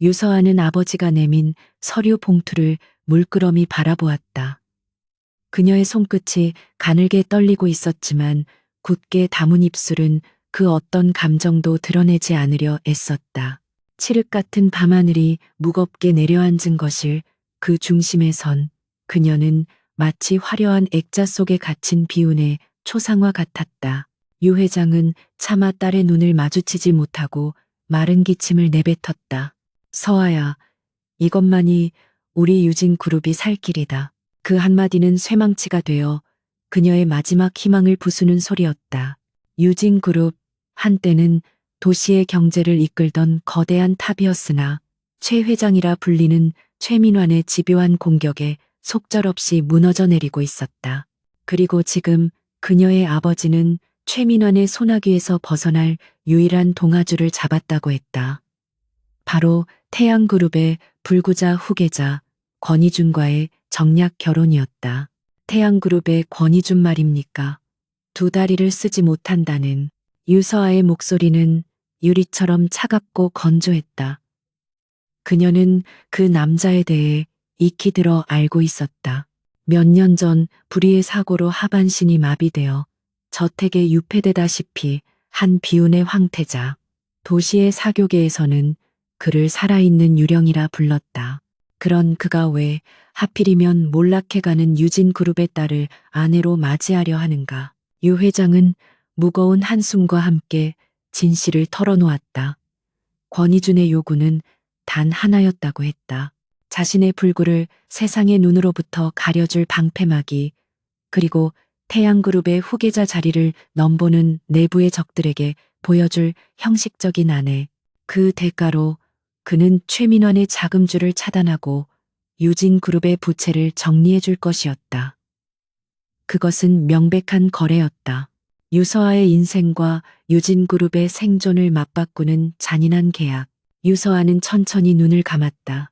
유서아는 아버지가 내민 서류 봉투를 물끄러미 바라보았다. 그녀의 손끝이 가늘게 떨리고 있었지만 굳게 담은 입술은 그 어떤 감정도 드러내지 않으려 애썼다. 칠흑 같은 밤하늘이 무겁게 내려앉은 것을 그 중심에 선 그녀는 마치 화려한 액자 속에 갇힌 비운의 초상화 같았다. 유 회장은 차마 딸의 눈을 마주치지 못하고 마른 기침을 내뱉었다. 서아야, 이것만이 우리 유진 그룹이 살 길이다. 그 한마디는 쇠망치가 되어 그녀의 마지막 희망을 부수는 소리였다. 유진 그룹, 한때는 도시의 경제를 이끌던 거대한 탑이었으나 최 회장이라 불리는 최민환의 집요한 공격에 속절없이 무너져 내리고 있었다. 그리고 지금 그녀의 아버지는 최민환의 소나귀에서 벗어날 유일한 동아줄을 잡았다고 했다. 바로 태양그룹의 불구자 후계자 권희준과의 정략 결혼이었다. 태양그룹의 권희준 말입니까? 두 다리를 쓰지 못한다는 유서아의 목소리는 유리처럼 차갑고 건조했다. 그녀는 그 남자에 대해 익히 들어 알고 있었다. 몇 년 전 불의의 사고로 하반신이 마비되어 저택에 유폐되다시피 한 비운의 황태자. 도시의 사교계에서는 그를 살아있는 유령이라 불렀다. 그런 그가 왜 하필이면 몰락해가는 유진그룹의 딸을 아내로 맞이하려 하는가. 유 회장은 무거운 한숨과 함께 진실을 털어놓았다. 권희준의 요구는 단 하나였다고 했다. 자신의 불구를 세상의 눈으로부터 가려줄 방패막이, 그리고 태양그룹의 후계자 자리를 넘보는 내부의 적들에게 보여줄 형식적인 아내. 그 대가로 그는 최민환의 자금줄을 차단하고 유진그룹의 부채를 정리해 줄 것이었다. 그것은 명백한 거래였다. 유서아의 인생과 유진그룹의 생존을 맞바꾸는 잔인한 계약. 유서아는 천천히 눈을 감았다.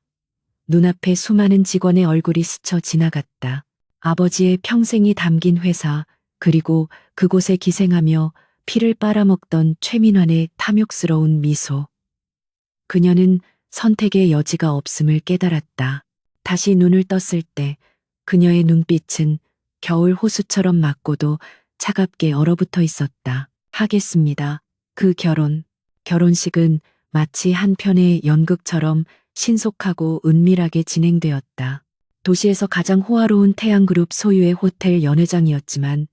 눈앞에 수많은 직원의 얼굴이 스쳐 지나갔다. 아버지의 평생이 담긴 회사, 그리고 그곳에 기생하며 피를 빨아먹던 최민환의 탐욕스러운 미소. 그녀는 선택의 여지가 없음을 깨달았다. 다시 눈을 떴을 때 그녀의 눈빛은 겨울 호수처럼 맑고도 차갑게 얼어붙어 있었다. 하겠습니다. 그 결혼식은 마치 한 편의 연극처럼 신속하고 은밀하게 진행되었다. 도시에서 가장 호화로운 태양그룹 소유의 호텔 연회장이었지만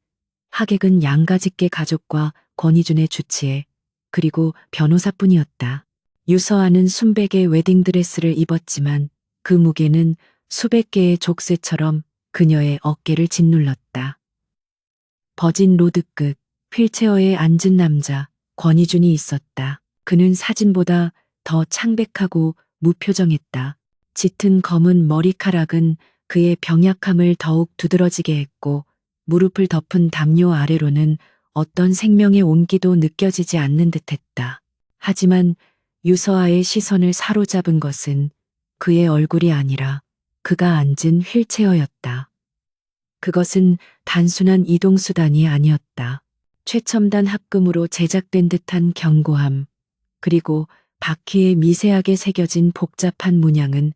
하객은 양가직계 가족과 권희준의 주치의, 그리고 변호사뿐이었다. 유서아는 순백의 웨딩드레스를 입었지만 그 무게는 수백 개의 족쇄처럼 그녀의 어깨를 짓눌렀다. 버진 로드 끝 휠체어에 앉은 남자 권희준이 있었다. 그는 사진보다 더 창백하고 무표정했다. 짙은 검은 머리카락은 그의 병약함을 더욱 두드러지게 했고 무릎을 덮은 담요 아래로는 어떤 생명의 온기도 느껴지지 않는 듯했다. 하지만 유서아의 시선을 사로잡은 것은 그의 얼굴이 아니라 그가 앉은 휠체어였다. 그것은 단순한 이동수단이 아니었다. 최첨단 합금으로 제작된 듯한 견고함, 그리고 바퀴에 미세하게 새겨진 복잡한 문양은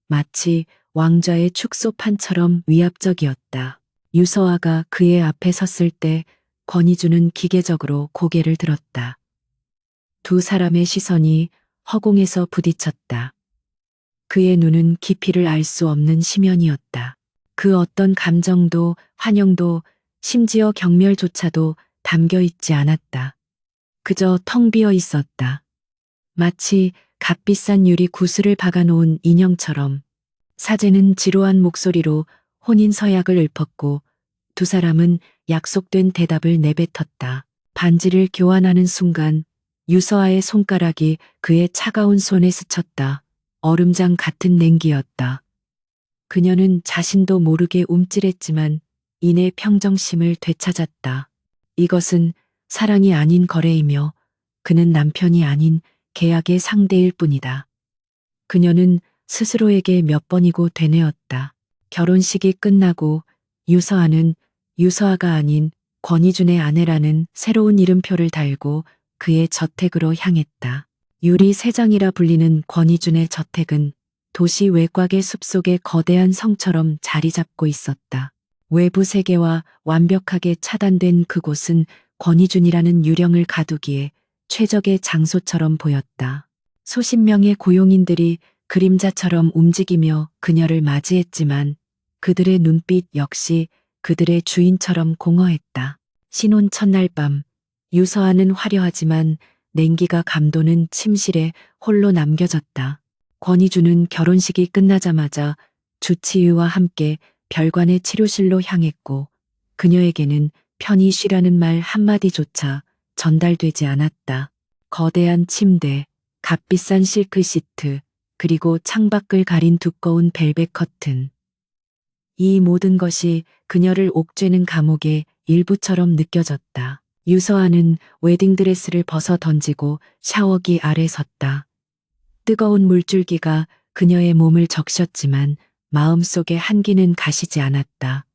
마치 왕좌의 축소판처럼 위압적이었다. 유서아가 그의 앞에 섰을 때 권희준은 기계적으로 고개를 들었다. 두 사람의 시선이 허공에서 부딪혔다. 그의 눈은 깊이를 알 수 없는 심연이었다. 그 어떤 감정도 환영도 심지어 경멸조차도 담겨 있지 않았다. 그저 텅 비어 있었다. 마치 값비싼 유리 구슬을 박아놓은 인형처럼. 사제는 지루한 목소리로 혼인 서약을 읊었고 두 사람은 약속된 대답을 내뱉었다. 반지를 교환하는 순간 유서아의 손가락이 그의 차가운 손에 스쳤다. 얼음장 같은 냉기였다. 그녀는 자신도 모르게 움찔했지만 이내 평정심을 되찾았다. 이것은 사랑이 아닌 거래이며 그는 남편이 아닌 계약의 상대일 뿐이다. 그녀는 스스로에게 몇 번이고 되뇌었다. 결혼식이 끝나고 유서아는 유서아가 아닌 권희준의 아내라는 새로운 이름표를 달고 그의 저택으로 향했다. 유리 세장이라 불리는 권희준의 저택은 도시 외곽의 숲속의 거대한 성처럼 자리 잡고 있었다. 외부 세계와 완벽하게 차단된 그곳은 권희준이라는 유령을 가두기에 최적의 장소처럼 보였다. 수십 명의 고용인들이 그림자처럼 움직이며 그녀를 맞이했지만 그들의 눈빛 역시 그들의 주인처럼 공허했다. 신혼 첫날 밤, 유서아는 화려하지만 냉기가 감도는 침실에 홀로 남겨졌다. 권희준은 결혼식이 끝나자마자 주치의와 함께 별관의 치료실로 향했고 그녀에게는 편히 쉬라는 말 한마디조차 전달되지 않았다. 거대한 침대, 값비싼 실크 시트, 그리고 창밖을 가린 두꺼운 벨벳 커튼. 이 모든 것이 그녀를 옥죄는 감옥의 일부처럼 느껴졌다. 유서아는 웨딩드레스를 벗어 던지고 샤워기 아래 섰다. 뜨거운 물줄기가 그녀의 몸을 적셨지만 마음속의 한기는 가시지 않았다.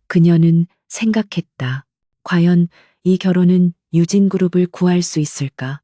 그녀는 생각했다. 과연 이 결혼은 유진그룹을 구할 수 있을까?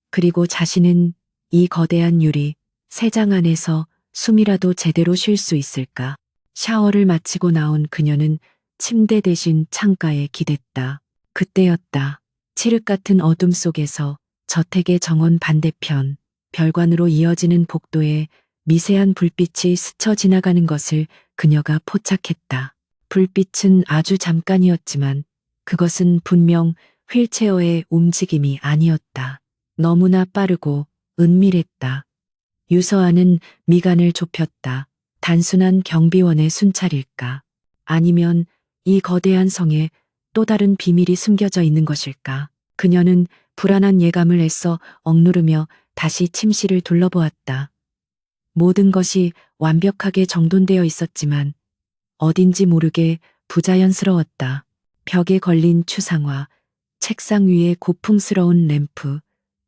그리고 자신은 이 거대한 유리, 세장 안에서 숨이라도 제대로 쉴 수 있을까? 샤워를 마치고 나온 그녀는 침대 대신 창가에 기댔다. 그때였다. 칠흑 같은 어둠 속에서 저택의 정원 반대편, 별관으로 이어지는 복도에 미세한 불빛이 스쳐 지나가는 것을 그녀가 포착했다. 불빛은 아주 잠깐이었지만 그것은 분명 휠체어의 움직임이 아니었다. 너무나 빠르고 은밀했다. 유서아는 미간을 좁혔다. 단순한 경비원의 순찰일까? 아니면 이 거대한 성에 또 다른 비밀이 숨겨져 있는 것일까? 그녀는 불안한 예감을 애써 억누르며 다시 침실을 둘러보았다. 모든 것이 완벽하게 정돈되어 있었지만 어딘지 모르게 부자연스러웠다. 벽에 걸린 추상화, 책상 위에 고풍스러운 램프,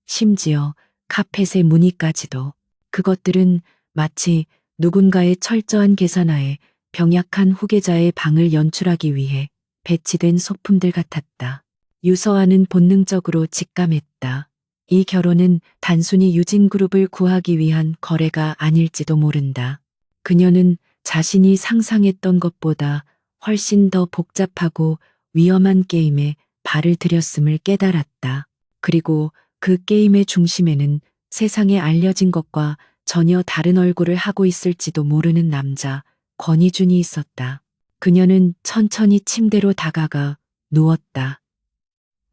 심지어 카펫의 무늬까지도. 그것들은 마치 누군가의 철저한 계산하에 병약한 후계자의 방을 연출하기 위해 배치된 소품들 같았다. 유서아는 본능적으로 직감했다. 이 결혼은 단순히 유진그룹을 구하기 위한 거래가 아닐지도 모른다. 그녀는 자신이 상상했던 것보다 훨씬 더 복잡하고 위험한 게임에 발을 들였음을 깨달았다. 그리고 그 게임의 중심에는 세상에 알려진 것과 전혀 다른 얼굴을 하고 있을지도 모르는 남자, 권희준이 있었다. 그녀는 천천히 침대로 다가가 누웠다.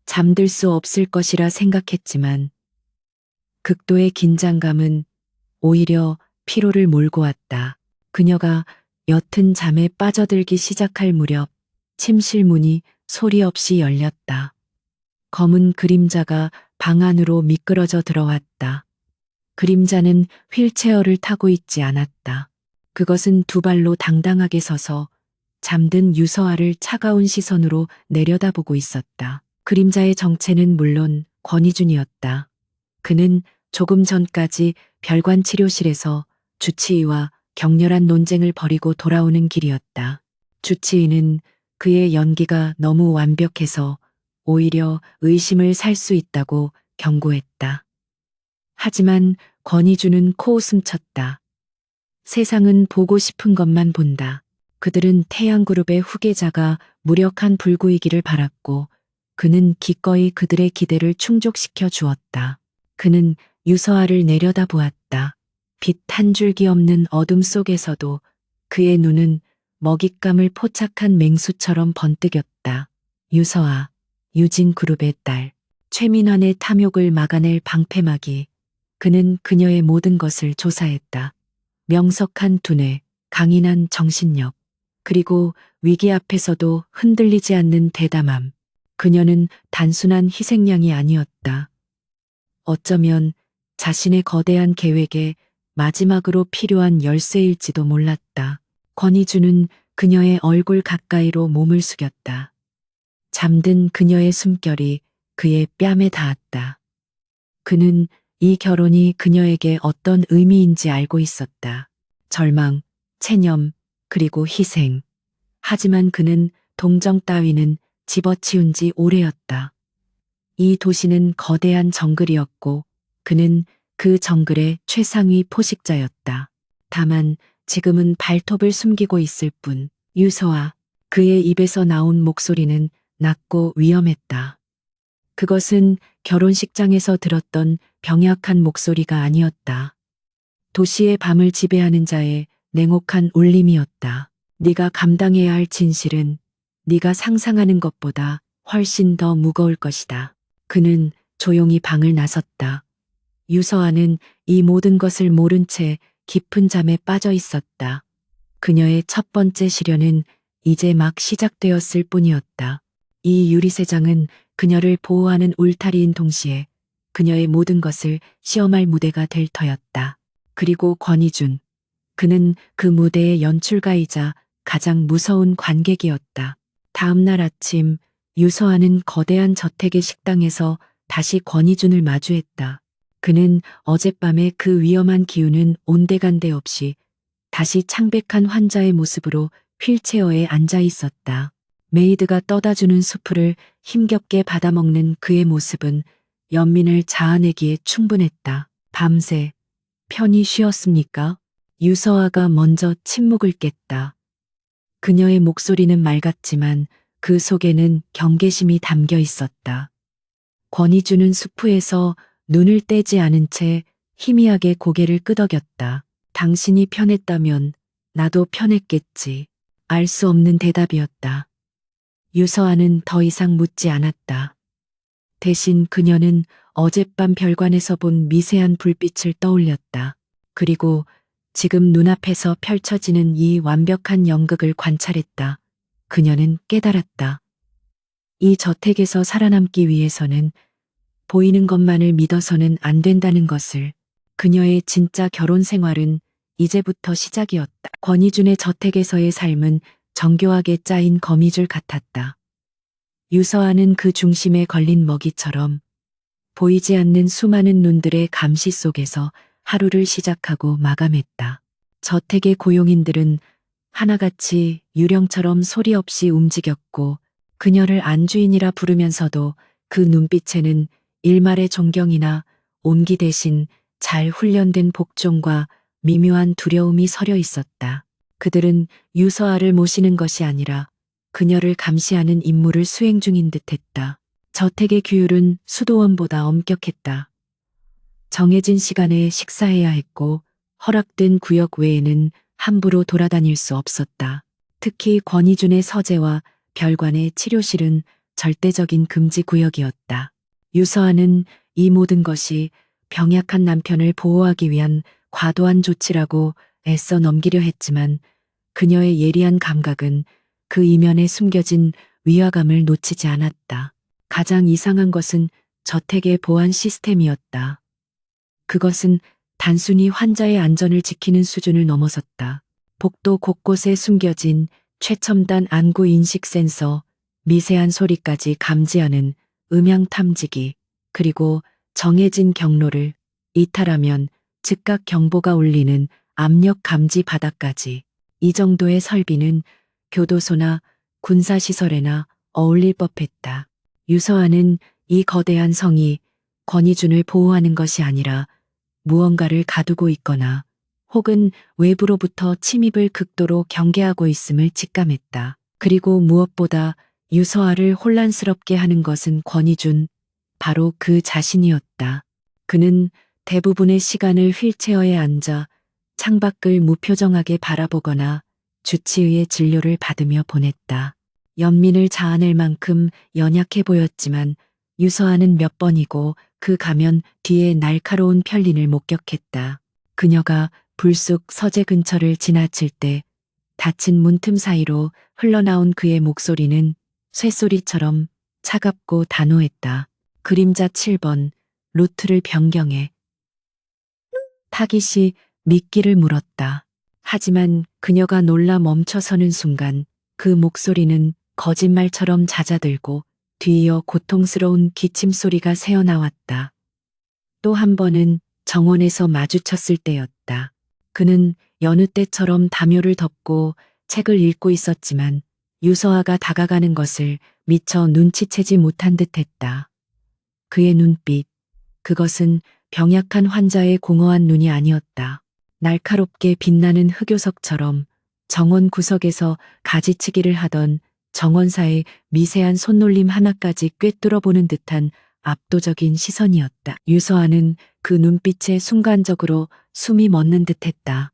잠들 수 없을 것이라 생각했지만 극도의 긴장감은 오히려 피로를 몰고 왔다. 그녀가 옅은 잠에 빠져들기 시작할 무렵 침실 문이 소리 없이 열렸다. 검은 그림자가 방 안으로 미끄러져 들어왔다. 그림자는 휠체어를 타고 있지 않았다. 그것은 두 발로 당당하게 서서 잠든 유서아를 차가운 시선으로 내려다보고 있었다. 그림자의 정체는 물론 권희준이었다. 그는 조금 전까지 별관 치료실에서 주치의와 격렬한 논쟁을 벌이고 돌아오는 길이었다. 주치의는 그의 연기가 너무 완벽해서 오히려 의심을 살 수 있다고 경고했다. 하지만 권희준은 코웃음 쳤다. 세상은 보고 싶은 것만 본다. 그들은 태양그룹의 후계자가 무력한 불구이기를 바랐고 그는 기꺼이 그들의 기대를 충족시켜 주었다. 그는 유서아를 내려다보았다. 빛 한 줄기 없는 어둠 속에서도 그의 눈은 먹잇감을 포착한 맹수처럼 번뜩였다. 유서아, 유진그룹의 딸, 최민환의 탐욕을 막아낼 방패막이. 그는 그녀의 모든 것을 조사했다. 명석한 두뇌, 강인한 정신력, 그리고 위기 앞에서도 흔들리지 않는 대담함. 그녀는 단순한 희생양이 아니었다. 어쩌면 자신의 거대한 계획에 마지막으로 필요한 열쇠일지도 몰랐다. 권희준은 그녀의 얼굴 가까이로 몸을 숙였다. 잠든 그녀의 숨결이 그의 뺨에 닿았다. 그는 이 결혼이 그녀에게 어떤 의미인지 알고 있었다. 절망, 체념, 그리고 희생. 하지만 그는 동정 따위는 집어치운 지 오래였다. 이 도시는 거대한 정글이었고 그는 그 정글의 최상위 포식자였다. 다만 지금은 발톱을 숨기고 있을 뿐. 유서아. 그의 입에서 나온 목소리는 낮고 위험했다. 그것은 결혼식장에서 들었던 병약한 목소리가 아니었다. 도시의 밤을 지배하는 자의 냉혹한 울림이었다. 네가 감당해야 할 진실은 네가 상상하는 것보다 훨씬 더 무거울 것이다. 그는 조용히 방을 나섰다. 유서아는 이 모든 것을 모른 채 깊은 잠에 빠져 있었다. 그녀의 첫 번째 시련은 이제 막 시작되었을 뿐이었다. 이 유리쇠장은 그녀를 보호하는 울타리인 동시에 그녀의 모든 것을 시험할 무대가 될 터였다. 그리고 권희준. 그는 그 무대의 연출가이자 가장 무서운 관객이었다. 다음 날 아침 유서아는 거대한 저택의 식당에서 다시 권희준을 마주했다. 그는 어젯밤의 그 위험한 기운은 온데간데 없이 다시 창백한 환자의 모습으로 휠체어에 앉아 있었다. 메이드가 떠다주는 수프를 힘겹게 받아먹는 그의 모습은 연민을 자아내기에 충분했다. 밤새 편히 쉬었습니까? 유서아가 먼저 침묵을 깼다. 그녀의 목소리는 맑았지만 그 속에는 경계심이 담겨 있었다. 권희주는 수프에서 눈을 떼지 않은 채 희미하게 고개를 끄덕였다. 당신이 편했다면 나도 편했겠지. 알 수 없는 대답이었다. 유서아는 더 이상 묻지 않았다. 대신 그녀는 어젯밤 별관에서 본 미세한 불빛을 떠올렸다. 그리고 지금 눈앞에서 펼쳐지는 이 완벽한 연극을 관찰했다. 그녀는 깨달았다. 이 저택에서 살아남기 위해서는 보이는 것만을 믿어서는 안 된다는 것을. 그녀의 진짜 결혼 생활은 이제부터 시작이었다. 권희준의 저택에서의 삶은 정교하게 짜인 거미줄 같았다. 유서아는 그 중심에 걸린 먹이처럼 보이지 않는 수많은 눈들의 감시 속에서 하루를 시작하고 마감했다. 저택의 고용인들은 하나같이 유령처럼 소리 없이 움직였고 그녀를 안주인이라 부르면서도 그 눈빛에는 일말의 존경이나 온기 대신 잘 훈련된 복종과 미묘한 두려움이 서려 있었다. 그들은 유서아를 모시는 것이 아니라 그녀를 감시하는 임무를 수행 중인 듯했다. 저택의 규율은 수도원보다 엄격했다. 정해진 시간에 식사해야 했고 허락된 구역 외에는 함부로 돌아다닐 수 없었다. 특히 권희준의 서재와 별관의 치료실은 절대적인 금지 구역이었다. 유서아는 이 모든 것이 병약한 남편을 보호하기 위한 과도한 조치라고 애써 넘기려 했지만 그녀의 예리한 감각은 그 이면에 숨겨진 위화감을 놓치지 않았다. 가장 이상한 것은 저택의 보안 시스템이었다. 그것은 단순히 환자의 안전을 지키는 수준을 넘어섰다. 복도 곳곳에 숨겨진 최첨단 안구 인식 센서, 미세한 소리까지 감지하는 음향 탐지기, 그리고 정해진 경로를 이탈하면 즉각 경보가 울리는 압력 감지 바닥까지. 이 정도의 설비는 교도소나 군사시설에나 어울릴 법했다. 유서아는 이 거대한 성이 권희준을 보호하는 것이 아니라 무언가를 가두고 있거나 혹은 외부로부터 침입을 극도로 경계하고 있음을 직감했다. 그리고 무엇보다 유서아를 혼란스럽게 하는 것은 권희준, 바로 그 자신이었다. 그는 대부분의 시간을 휠체어에 앉아 창밖을 무표정하게 바라보거나 주치의의 진료를 받으며 보냈다. 연민을 자아낼 만큼 연약해 보였지만 유서아는 몇 번이고 그 가면 뒤에 날카로운 편린을 목격했다. 그녀가 불쑥 서재 근처를 지나칠 때 닫힌 문틈 사이로 흘러나온 그의 목소리는 쇠소리처럼 차갑고 단호했다. 그림자 7번, 루트를 변경해. 타깃이 미끼를 물었다. 하지만 그녀가 놀라 멈춰서는 순간 그 목소리는 거짓말처럼 잦아들고 뒤이어 고통스러운 기침 소리가 새어나왔다. 또 한 번은 정원에서 마주쳤을 때였다. 그는 여느 때처럼 담요를 덮고 책을 읽고 있었지만 유서아가 다가가는 것을 미처 눈치채지 못한 듯했다. 그의 눈빛, 그것은 병약한 환자의 공허한 눈이 아니었다. 날카롭게 빛나는 흑요석처럼 정원 구석에서 가지치기를 하던 정원사의 미세한 손놀림 하나까지 꿰뚫어보는 듯한 압도적인 시선이었다. 유서아는 그 눈빛에 순간적으로 숨이 멎는 듯했다.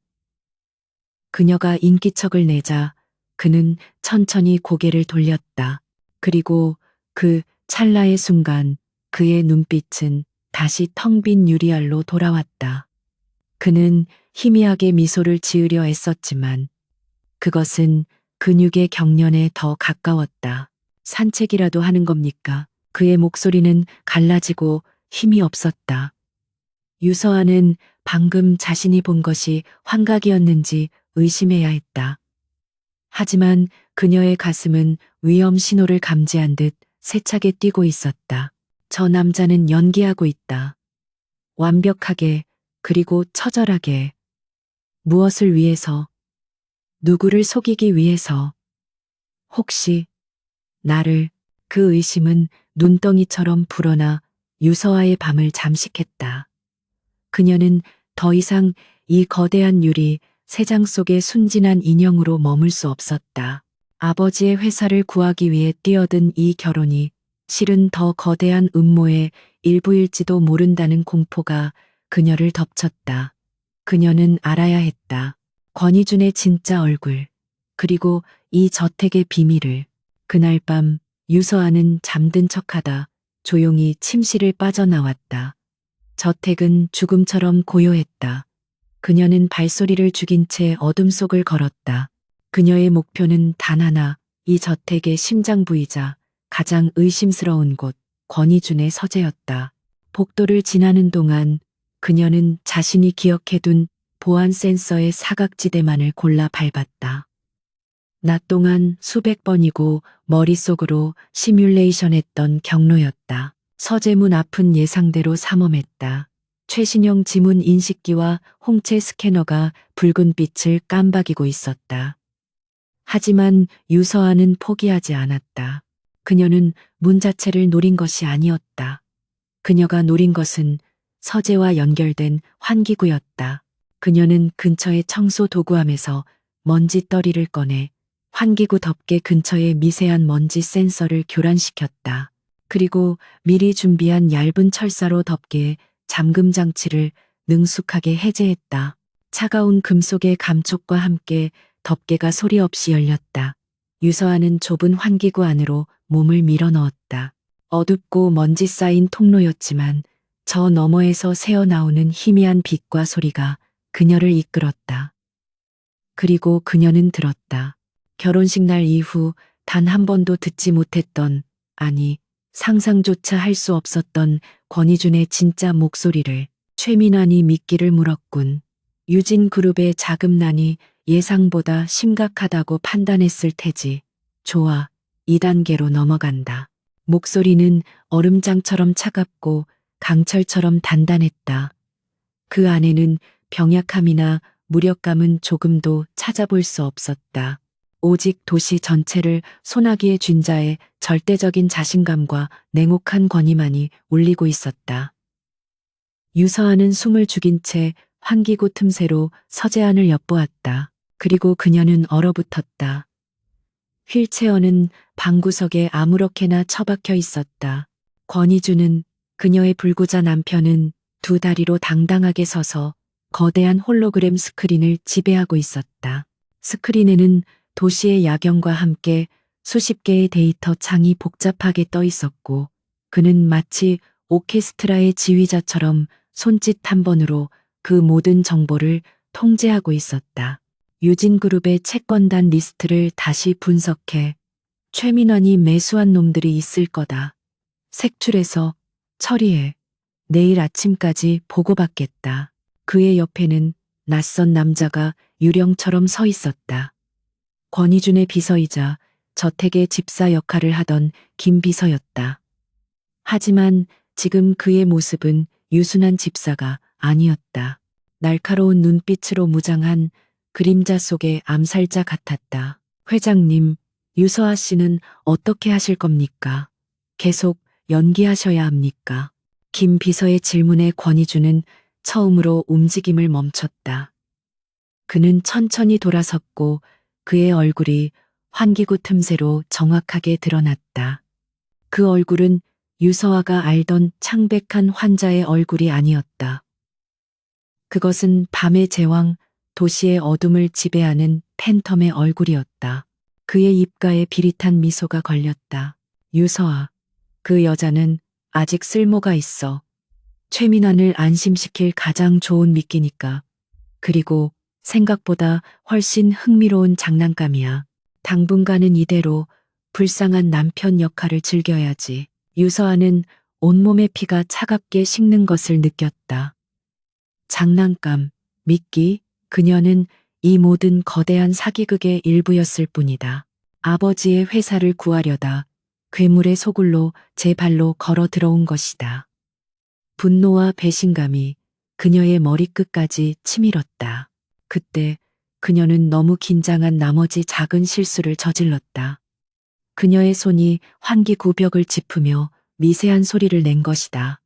그녀가 인기척을 내자 그는 천천히 고개를 돌렸다. 그리고 그 찰나의 순간 그의 눈빛은 다시 텅 빈 유리알로 돌아왔다. 그는 희미하게 미소를 지으려 애썼지만 그것은 근육의 경련에 더 가까웠다. 산책이라도 하는 겁니까? 그의 목소리는 갈라지고 힘이 없었다. 유서아는 방금 자신이 본 것이 환각이었는지 의심해야 했다. 하지만 그녀의 가슴은 위험 신호를 감지한 듯 세차게 뛰고 있었다. 저 남자는 연기하고 있다. 완벽하게, 그리고 처절하게. 무엇을 위해서? 누구를 속이기 위해서? 혹시 나를? 그 의심은 눈덩이처럼 불어나 유서아의 밤을 잠식했다. 그녀는 더 이상 이 거대한 유리 새장 속의 순진한 인형으로 머물 수 없었다. 아버지의 회사를 구하기 위해 뛰어든 이 결혼이 실은 더 거대한 음모의 일부일지도 모른다는 공포가 그녀를 덮쳤다. 그녀는 알아야 했다. 권희준의 진짜 얼굴, 그리고 이 저택의 비밀을. 그날 밤 유서아는 잠든 척하다 조용히 침실을 빠져나왔다. 저택은 죽음처럼 고요했다. 그녀는 발소리를 죽인 채 어둠 속을 걸었다. 그녀의 목표는 단 하나, 이 저택의 심장 부이자 가장 의심스러운 곳, 권희준의 서재였다. 복도를 지나는 동안 그녀는 자신이 기억해둔 보안 센서의 사각지대만을 골라 밟았다. 낮 동안 수백 번이고 머릿속으로 시뮬레이션했던 경로였다. 서재문 앞은 예상대로 삼엄했다. 최신형 지문 인식기와 홍채 스캐너가 붉은 빛을 깜박이고 있었다. 하지만 유서아는 포기하지 않았다. 그녀는 문 자체를 노린 것이 아니었다. 그녀가 노린 것은 서재와 연결된 환기구였다. 그녀는 근처의 청소 도구함에서 먼지 더리를 꺼내 환기구 덮개 근처의 미세한 먼지 센서를 교란시켰다. 그리고 미리 준비한 얇은 철사로 덮개에 잠금 장치를 능숙하게 해제했다. 차가운 금속의 감촉과 함께 덮개가 소리 없이 열렸다. 유서아는 좁은 환기구 안으로 몸을 밀어 넣었다. 어둡고 먼지 쌓인 통로였지만 저 너머에서 새어나오는 희미한 빛과 소리가 그녀를 이끌었다. 그리고 그녀는 들었다. 결혼식 날 이후 단 한 번도 듣지 못했던, 아니, 상상조차 할 수 없었던 권희준의 진짜 목소리를. 최민환이 미끼를 물었군. 유진그룹의 자금난이 예상보다 심각하다고 판단했을 테지. 좋아, 2단계로 넘어간다. 목소리는 얼음장처럼 차갑고 강철처럼 단단했다. 그 안에는 병약함이나 무력감은 조금도 찾아볼 수 없었다. 오직 도시 전체를 소나기에 쥔 자의 절대적인 자신감과 냉혹한 권위만이 울리고 있었다. 유서아는 숨을 죽인 채 환기구 틈새로 서재 안을 엿보았다. 그리고 그녀는 얼어붙었다. 휠체어는 방구석에 아무렇게나 처박혀 있었다. 권희준은, 그녀의 불구자 남편은 두 다리로 당당하게 서서 거대한 홀로그램 스크린을 지배하고 있었다. 스크린에는 도시의 야경과 함께 수십 개의 데이터 창이 복잡하게 떠 있었고 그는 마치 오케스트라의 지휘자처럼 손짓 한 번으로 그 모든 정보를 통제하고 있었다. 유진그룹의 채권단 리스트를 다시 분석해 최민환이 매수한 놈들이 있을 거다. 색출해서 처리해. 내일 아침까지 보고받겠다. 그의 옆에는 낯선 남자가 유령처럼 서 있었다. 권희준의 비서이자 저택의 집사 역할을 하던 김 비서였다. 하지만 지금 그의 모습은 유순한 집사가 아니었다. 날카로운 눈빛으로 무장한 그림자 속의 암살자 같았다. 회장님, 유서아 씨는 어떻게 하실 겁니까? 계속 연기하셔야 합니까? 김 비서의 질문에 권희주는 처음으로 움직임을 멈췄다. 그는 천천히 돌아섰고 그의 얼굴이 환기구 틈새로 정확하게 드러났다. 그 얼굴은 유서아가 알던 창백한 환자의 얼굴이 아니었다. 그것은 밤의 제왕, 도시의 어둠을 지배하는 팬텀의 얼굴이었다. 그의 입가에 비릿한 미소가 걸렸다. 유서아, 그 여자는 아직 쓸모가 있어. 최민환을 안심시킬 가장 좋은 미끼니까. 그리고 생각보다 훨씬 흥미로운 장난감이야. 당분간은 이대로 불쌍한 남편 역할을 즐겨야지. 유서아는 온몸의 피가 차갑게 식는 것을 느꼈다. 장난감, 미끼, 그녀는 이 모든 거대한 사기극의 일부였을 뿐이다. 아버지의 회사를 구하려다 괴물의 소굴로 제 발로 걸어 들어온 것이다. 분노와 배신감이 그녀의 머리끝까지 치밀었다. 그때 그녀는 너무 긴장한 나머지 작은 실수를 저질렀다. 그녀의 손이 환기구 벽을 짚으며 미세한 소리를 낸 것이다.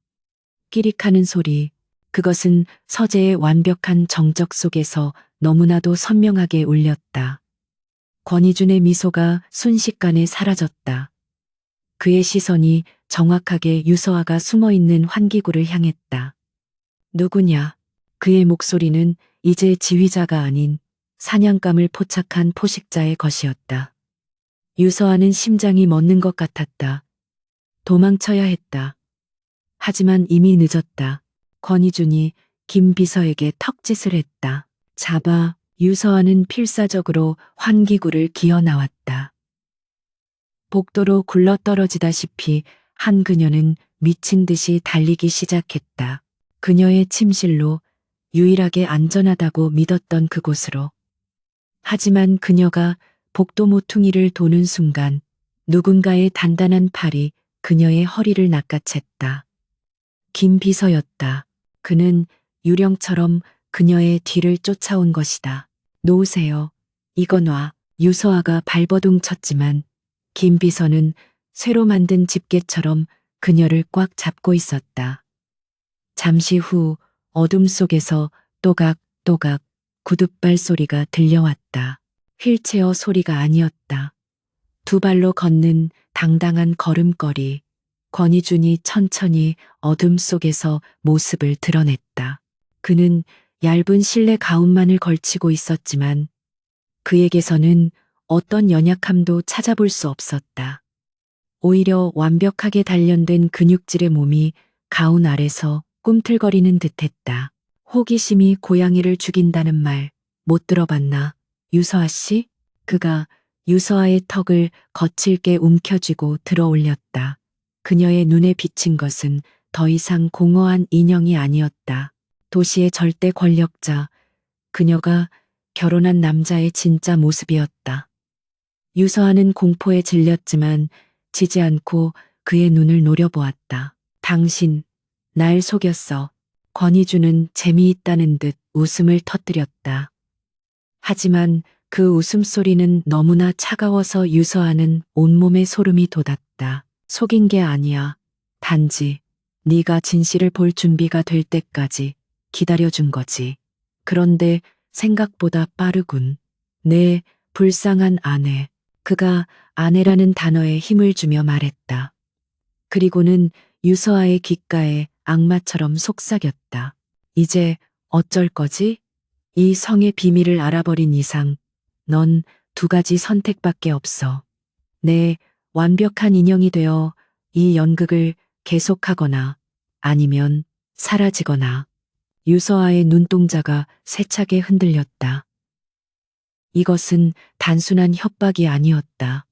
끼릭하는 소리, 그것은 서재의 완벽한 정적 속에서 너무나도 선명하게 울렸다. 권희준의 미소가 순식간에 사라졌다. 그의 시선이 정확하게 유서아가 숨어있는 환기구를 향했다. 누구냐? 그의 목소리는 이제 지휘자가 아닌 사냥감을 포착한 포식자의 것이었다. 유서아는 심장이 멎는 것 같았다. 도망쳐야 했다. 하지만 이미 늦었다. 권희준이 김 비서에게 턱짓을 했다. 잡아. 유서아는 필사적으로 환기구를 기어 나왔다. 복도로 굴러떨어지다시피 한 그녀는 미친 듯이 달리기 시작했다. 그녀의 침실로, 유일하게 안전하다고 믿었던 그곳으로. 하지만 그녀가 복도 모퉁이를 도는 순간 누군가의 단단한 팔이 그녀의 허리를 낚아챘다. 김 비서였다. 그는 유령처럼 그녀의 뒤를 쫓아온 것이다. 놓으세요. 이거 놔. 유서아가 발버둥 쳤지만 김 비서는 쇠로 만든 집게처럼 그녀를 꽉 잡고 있었다. 잠시 후 어둠 속에서 또각또각 구둣발 소리가 들려왔다. 휠체어 소리가 아니었다. 두 발로 걷는 당당한 걸음걸이. 권희준이 천천히 어둠 속에서 모습을 드러냈다. 그는 얇은 실내 가운만을 걸치고 있었지만 그에게서는 어떤 연약함도 찾아볼 수 없었다. 오히려 완벽하게 단련된 근육질의 몸이 가운 아래서 꿈틀거리는 듯했다. 호기심이 고양이를 죽인다는 말 못 들어봤나? 유서아 씨? 그가 유서아의 턱을 거칠게 움켜쥐고 들어 올렸다. 그녀의 눈에 비친 것은 더 이상 공허한 인형이 아니었다. 도시의 절대 권력자, 그녀가 결혼한 남자의 진짜 모습이었다. 유서아는 공포에 질렸지만 지지 않고 그의 눈을 노려보았다. 당신, 날 속였어. 권희준은 재미있다는 듯 웃음을 터뜨렸다. 하지만 그 웃음소리는 너무나 차가워서 유서아는 온몸에 소름이 돋았다. 속인 게 아니야. 단지 네가 진실을 볼 준비가 될 때까지 기다려준 거지. 그런데 생각보다 빠르군. 내 불쌍한 아내. 그가 아내라는 단어에 힘을 주며 말했다. 그리고는 유서아의 귓가에 악마처럼 속삭였다. 이제 어쩔 거지? 이 성의 비밀을 알아버린 이상 넌 두 가지 선택밖에 없어. 내 완벽한 인형이 되어 이 연극을 계속하거나 아니면 사라지거나. 유서아의 눈동자가 세차게 흔들렸다. 이것은 단순한 협박이 아니었다.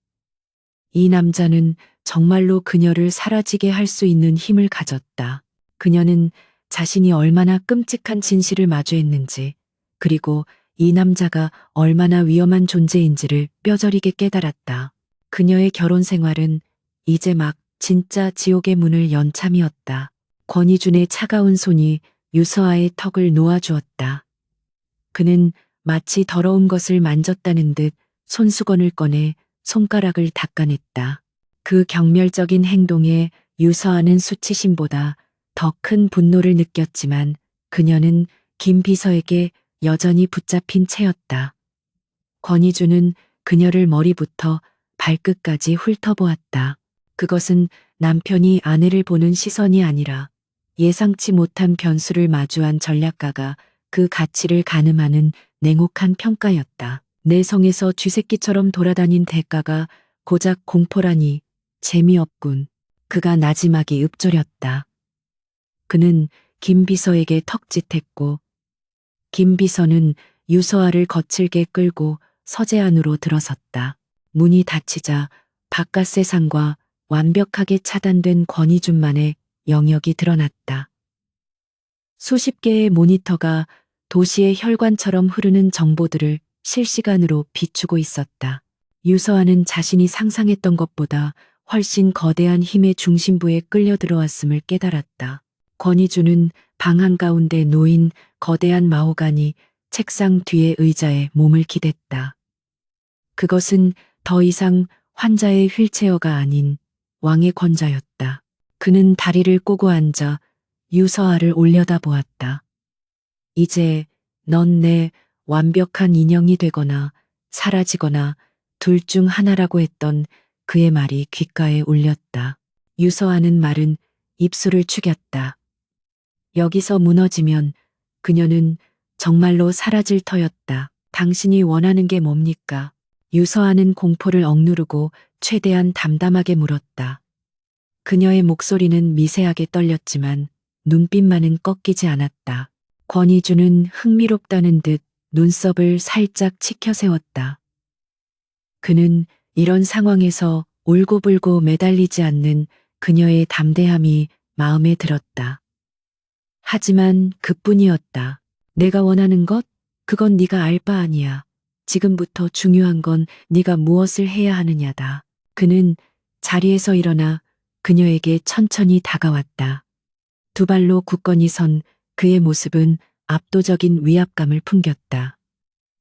이 남자는 정말로 그녀를 사라지게 할 수 있는 힘을 가졌다. 그녀는 자신이 얼마나 끔찍한 진실을 마주했는지, 그리고 이 남자가 얼마나 위험한 존재인지를 뼈저리게 깨달았다. 그녀의 결혼 생활은 이제 막 진짜 지옥의 문을 연 참이었다. 권희준의 차가운 손이 유서아의 턱을 놓아주었다. 그는 마치 더러운 것을 만졌다는 듯 손수건을 꺼내 손가락을 닦아냈다. 그 경멸적인 행동에 유서아는 수치심보다 더 큰 분노를 느꼈지만 그녀는 김 비서에게 여전히 붙잡힌 채였다. 권희주는 그녀를 머리부터 발끝까지 훑어보았다. 그것은 남편이 아내를 보는 시선이 아니라 예상치 못한 변수를 마주한 전략가가 그 가치를 가늠하는 냉혹한 평가였다. 내 성에서 쥐새끼처럼 돌아다닌 대가가 고작 공포라니 재미없군. 그가 나지막이 읊조렸다. 그는 김 비서에게 턱짓했고 김 비서는 유서아를 거칠게 끌고 서재 안으로 들어섰다. 문이 닫히자 바깥 세상과 완벽하게 차단된 권희준만의 영역이 드러났다. 수십 개의 모니터가 도시의 혈관처럼 흐르는 정보들을 실시간으로 비추고 있었다. 유서아는 자신이 상상했던 것보다 훨씬 거대한 힘의 중심부에 끌려 들어왔음을 깨달았다. 권희주는 방 한가운데 놓인 거대한 마호가니 책상 뒤의 의자에 몸을 기댔다. 그것은 더 이상 환자의 휠체어가 아닌 왕의 권좌였다. 그는 다리를 꼬고 앉아 유서아를 올려다보았다. 이제 넌 내 완벽한 인형이 되거나 사라지거나 둘 중 하나라고 했던 그의 말이 귓가에 울렸다. 유서아는 말은 입술을 축였다. 여기서 무너지면 그녀는 정말로 사라질 터였다. 당신이 원하는 게 뭡니까? 유서아는 공포를 억누르고 최대한 담담하게 물었다. 그녀의 목소리는 미세하게 떨렸지만 눈빛만은 꺾이지 않았다. 권희주는 흥미롭다는 듯 눈썹을 살짝 치켜세웠다. 그는 이런 상황에서 울고불고 매달리지 않는 그녀의 담대함이 마음에 들었다. 하지만 그뿐이었다. 내가 원하는 것? 그건 네가 알 바 아니야. 지금부터 중요한 건 네가 무엇을 해야 하느냐다. 그는 자리에서 일어나 그녀에게 천천히 다가왔다. 두 발로 굳건히 선 그의 모습은 압도적인 위압감을 풍겼다.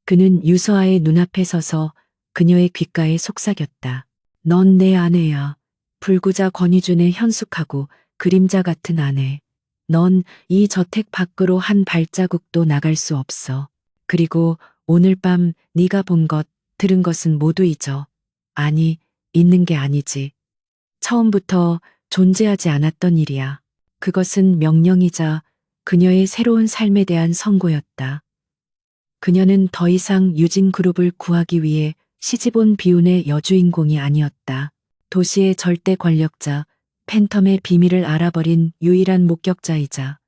그는 유서아의 눈앞에 서서 그녀의 귓가에 속삭였다. 넌 내 아내야. 불구자 권희준의 현숙하고 그림자 같은 아내. 넌 이 저택 밖으로 한 발자국도 나갈 수 없어. 그리고 오늘 밤 네가 본 것, 들은 것은 모두 잊어. 아니, 있는 게 아니지. 처음부터 존재하지 않았던 일이야. 그것은 명령이자 그녀의 새로운 삶에 대한 선고였다. 그녀는 더 이상 유진 그룹을 구하기 위해 시집 온 비운의 여주인공이 아니었다. 도시의 절대 권력자, 팬텀의 비밀을 알아버린 유일한 목격자이자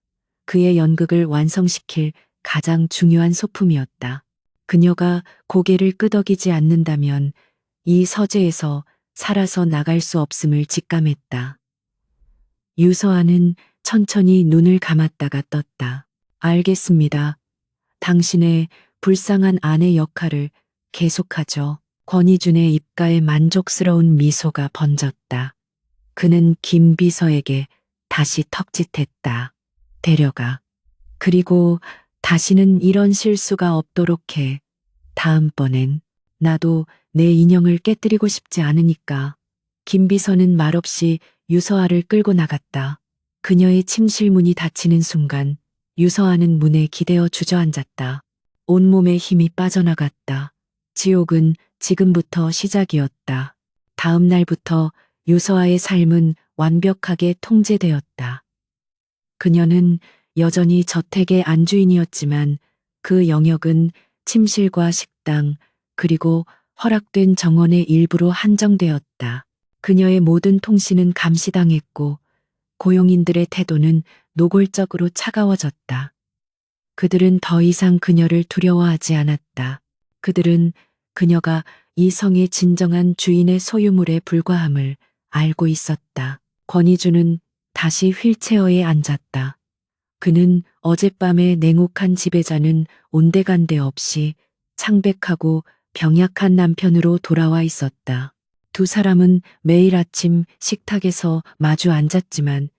그의 연극을 완성시킬 가장 중요한 소품이었다. 그녀가 고개를 끄덕이지 않는다면 이 서재에서 살아서 나갈 수 없음을 직감했다. 유서아는 천천히 눈을 감았다가 떴다. 알겠습니다. 당신의 불쌍한 아내 역할을 계속하죠. 권희준의 입가에 만족스러운 미소가 번졌다. 그는 김 비서에게 다시 턱짓했다. 데려가. 그리고 다시는 이런 실수가 없도록 해. 다음번엔 나도 내 인형을 깨뜨리고 싶지 않으니까. 김 비서는 말없이 유서아를 끌고 나갔다. 그녀의 침실 문이 닫히는 순간 유서아는 문에 기대어 주저앉았다. 온몸에 힘이 빠져나갔다. 지옥은 지금부터 시작이었다. 다음 날부터 유서아의 삶은 완벽하게 통제되었다. 그녀는 여전히 저택의 안주인이었지만 그 영역은 침실과 식당 그리고 허락된 정원의 일부로 한정되었다. 그녀의 모든 통신은 감시당했고 고용인들의 태도는 노골적으로 차가워졌다. 그들은 더 이상 그녀를 두려워하지 않았다. 그들은 그녀가 이 성의 진정한 주인의 소유물에 불과함을 알고 있었다. 권희주는 다시 휠체어에 앉았다. 그는 어젯밤의 냉혹한 지배자는 온데간데 없이 창백하고 병약한 남편으로 돌아와 있었다. 두 사람은 매일 아침 식탁에서 마주 앉았지만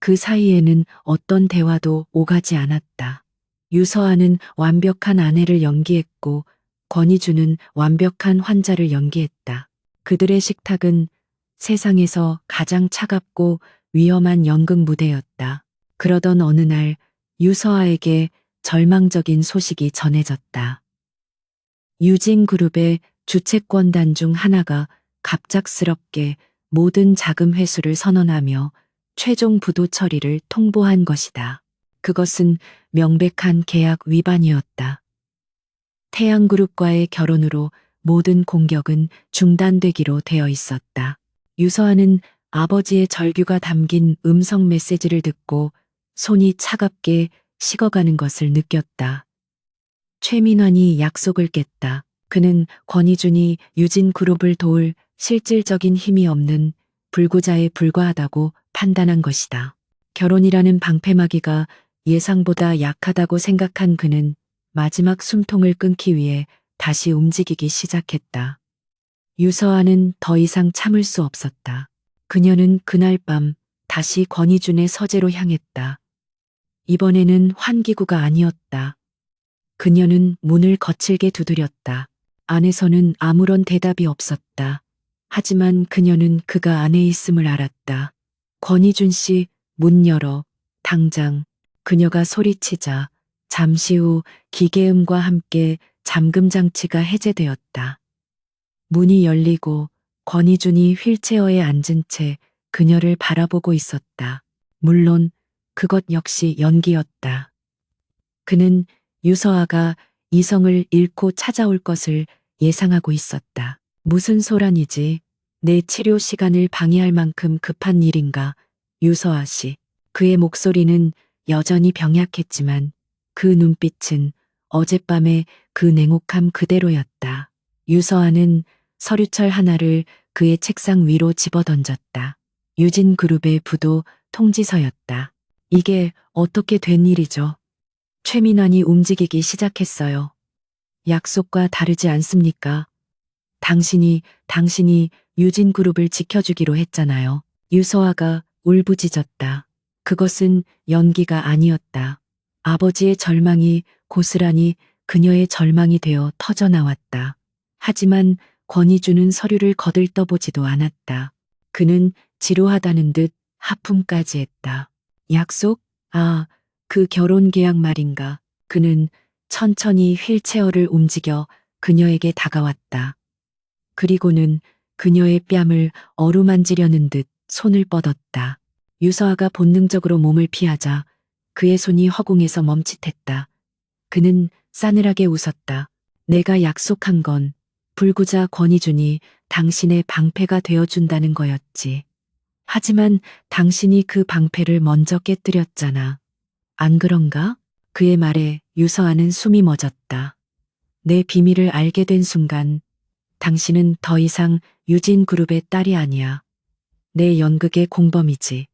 그 사이에는 어떤 대화도 오가지 않았다. 유서아는 완벽한 아내를 연기했고 권희주는 완벽한 환자를 연기했다. 그들의 식탁은 세상에서 가장 차갑고 위험한 연극 무대였다. 그러던 어느 날 유서아에게 절망적인 소식이 전해졌다. 유진그룹의 주채권단 중 하나가 갑작스럽게 모든 자금 회수를 선언하며 최종 부도 처리를 통보한 것이다. 그것은 명백한 계약 위반이었다. 태양그룹과의 결혼으로 모든 공격은 중단되기로 되어 있었다. 유서아는 아버지의 절규가 담긴 음성 메시지를 듣고 손이 차갑게 식어가는 것을 느꼈다. 최민환이 약속을 깼다. 그는 권희준이 유진그룹을 도울 실질적인 힘이 없는 불구자에 불과하다고 판단한 것이다. 결혼이라는 방패막이가 예상보다 약하다고 생각한 그는 마지막 숨통을 끊기 위해 다시 움직이기 시작했다. 유서아는 더 이상 참을 수 없었다. 그녀는 그날 밤 다시 권희준의 서재로 향했다. 이번에는 환기구가 아니었다. 그녀는 문을 거칠게 두드렸다. 안에서는 아무런 대답이 없었다. 하지만 그녀는 그가 안에 있음을 알았다. 권희준 씨, 문 열어. 당장. 그녀가 소리치자 잠시 후 기계음과 함께 잠금 장치가 해제되었다. 문이 열리고 권희준이 휠체어에 앉은 채 그녀를 바라보고 있었다. 물론 그것 역시 연기였다. 그는 유서아가 이성을 잃고 찾아올 것을 예상하고 있었다. 무슨 소란이지? 내 치료 시간을 방해할 만큼 급한 일인가? 유서아 씨. 그의 목소리는 여전히 병약했지만 그 눈빛은 어젯밤의 그 냉혹함 그대로였다. 유서아는 서류철 하나를 그의 책상 위로 집어던졌다. 유진그룹의 부도 통지서였다. 이게 어떻게 된 일이죠? 최민환이 움직이기 시작했어요. 약속과 다르지 않습니까? 당신이 유진그룹을 지켜주기로 했잖아요. 유서아가 울부짖었다. 그것은 연기가 아니었다. 아버지의 절망이 고스란히 그녀의 절망이 되어 터져나왔다. 하지만 권희준은 서류를 거들떠보지도 않았다. 그는 지루하다는 듯 하품까지 했다. 약속? 아, 그 결혼 계약 말인가. 그는 천천히 휠체어를 움직여 그녀에게 다가왔다. 그리고는 그녀의 뺨을 어루만지려는 듯 손을 뻗었다. 유서아가 본능적으로 몸을 피하자 그의 손이 허공에서 멈칫했다. 그는 싸늘하게 웃었다. 내가 약속한 건 불구자 권희준이 당신의 방패가 되어준다는 거였지. 하지만 당신이 그 방패를 먼저 깨뜨렸잖아. 안 그런가? 그의 말에 유서아는 숨이 멎었다. 내 비밀을 알게 된 순간 당신은 더 이상 유진그룹의 딸이 아니야. 내 연극의 공범이지.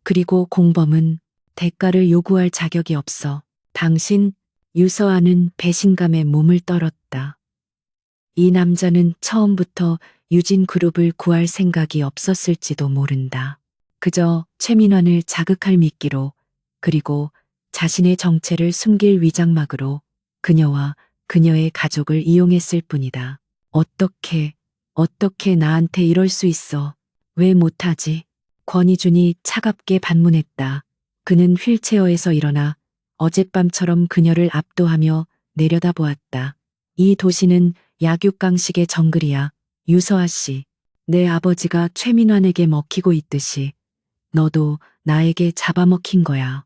그리고 공범은 대가를 요구할 자격이 없어. 당신, 유서아는 배신감에 몸을 떨었다. 이 남자는 처음부터 유진그룹을 구할 생각이 없었을지도 모른다. 그저 최민환을 자극할 미끼로 그리고 자신의 정체를 숨길 위장막으로 그녀와 그녀의 가족을 이용했을 뿐이다. 어떻게 나한테 이럴 수 있어? 왜 못하지? 권희준이 차갑게 반문했다. 그는 휠체어에서 일어나 어젯밤처럼 그녀를 압도하며 내려다보았다. 이 도시는 약육강식의 정글이야. 유서아 씨, 내 아버지가 최민환에게 먹히고 있듯이 너도 나에게 잡아먹힌 거야.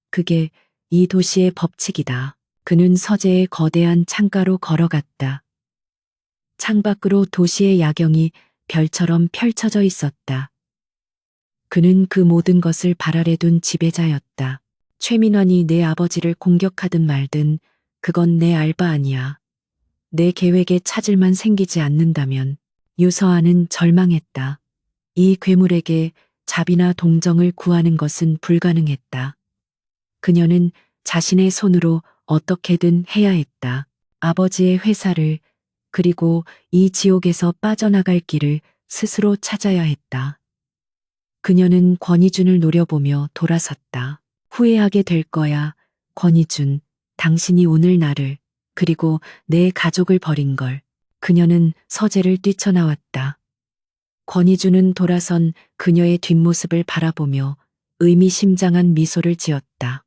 그게 이 도시의 법칙이다. 그는 서재의 거대한 창가로 걸어갔다. 창밖으로 도시의 야경이 별처럼 펼쳐져 있었다. 그는 그 모든 것을 발 아래 둔 지배자였다. 최민환이 내 아버지를 공격하든 말든 그건 내 알바 아니야. 내 계획에 차질만 생기지 않는다면 유서아는 절망했다. 이 괴물에게 자비나 동정을 구하는 것은 불가능했다. 그녀는 자신의 손으로 어떻게든 해야 했다. 아버지의 회사를 그리고 이 지옥에서 빠져나갈 길을 스스로 찾아야 했다. 그녀는 권희준을 노려보며 돌아섰다. 후회하게 될 거야. 권희준, 당신이 오늘 나를 그리고 내 가족을 버린 걸. 그녀는 서재를 뛰쳐나왔다. 권희준은 돌아선 그녀의 뒷모습을 바라보며 의미심장한 미소를 지었다.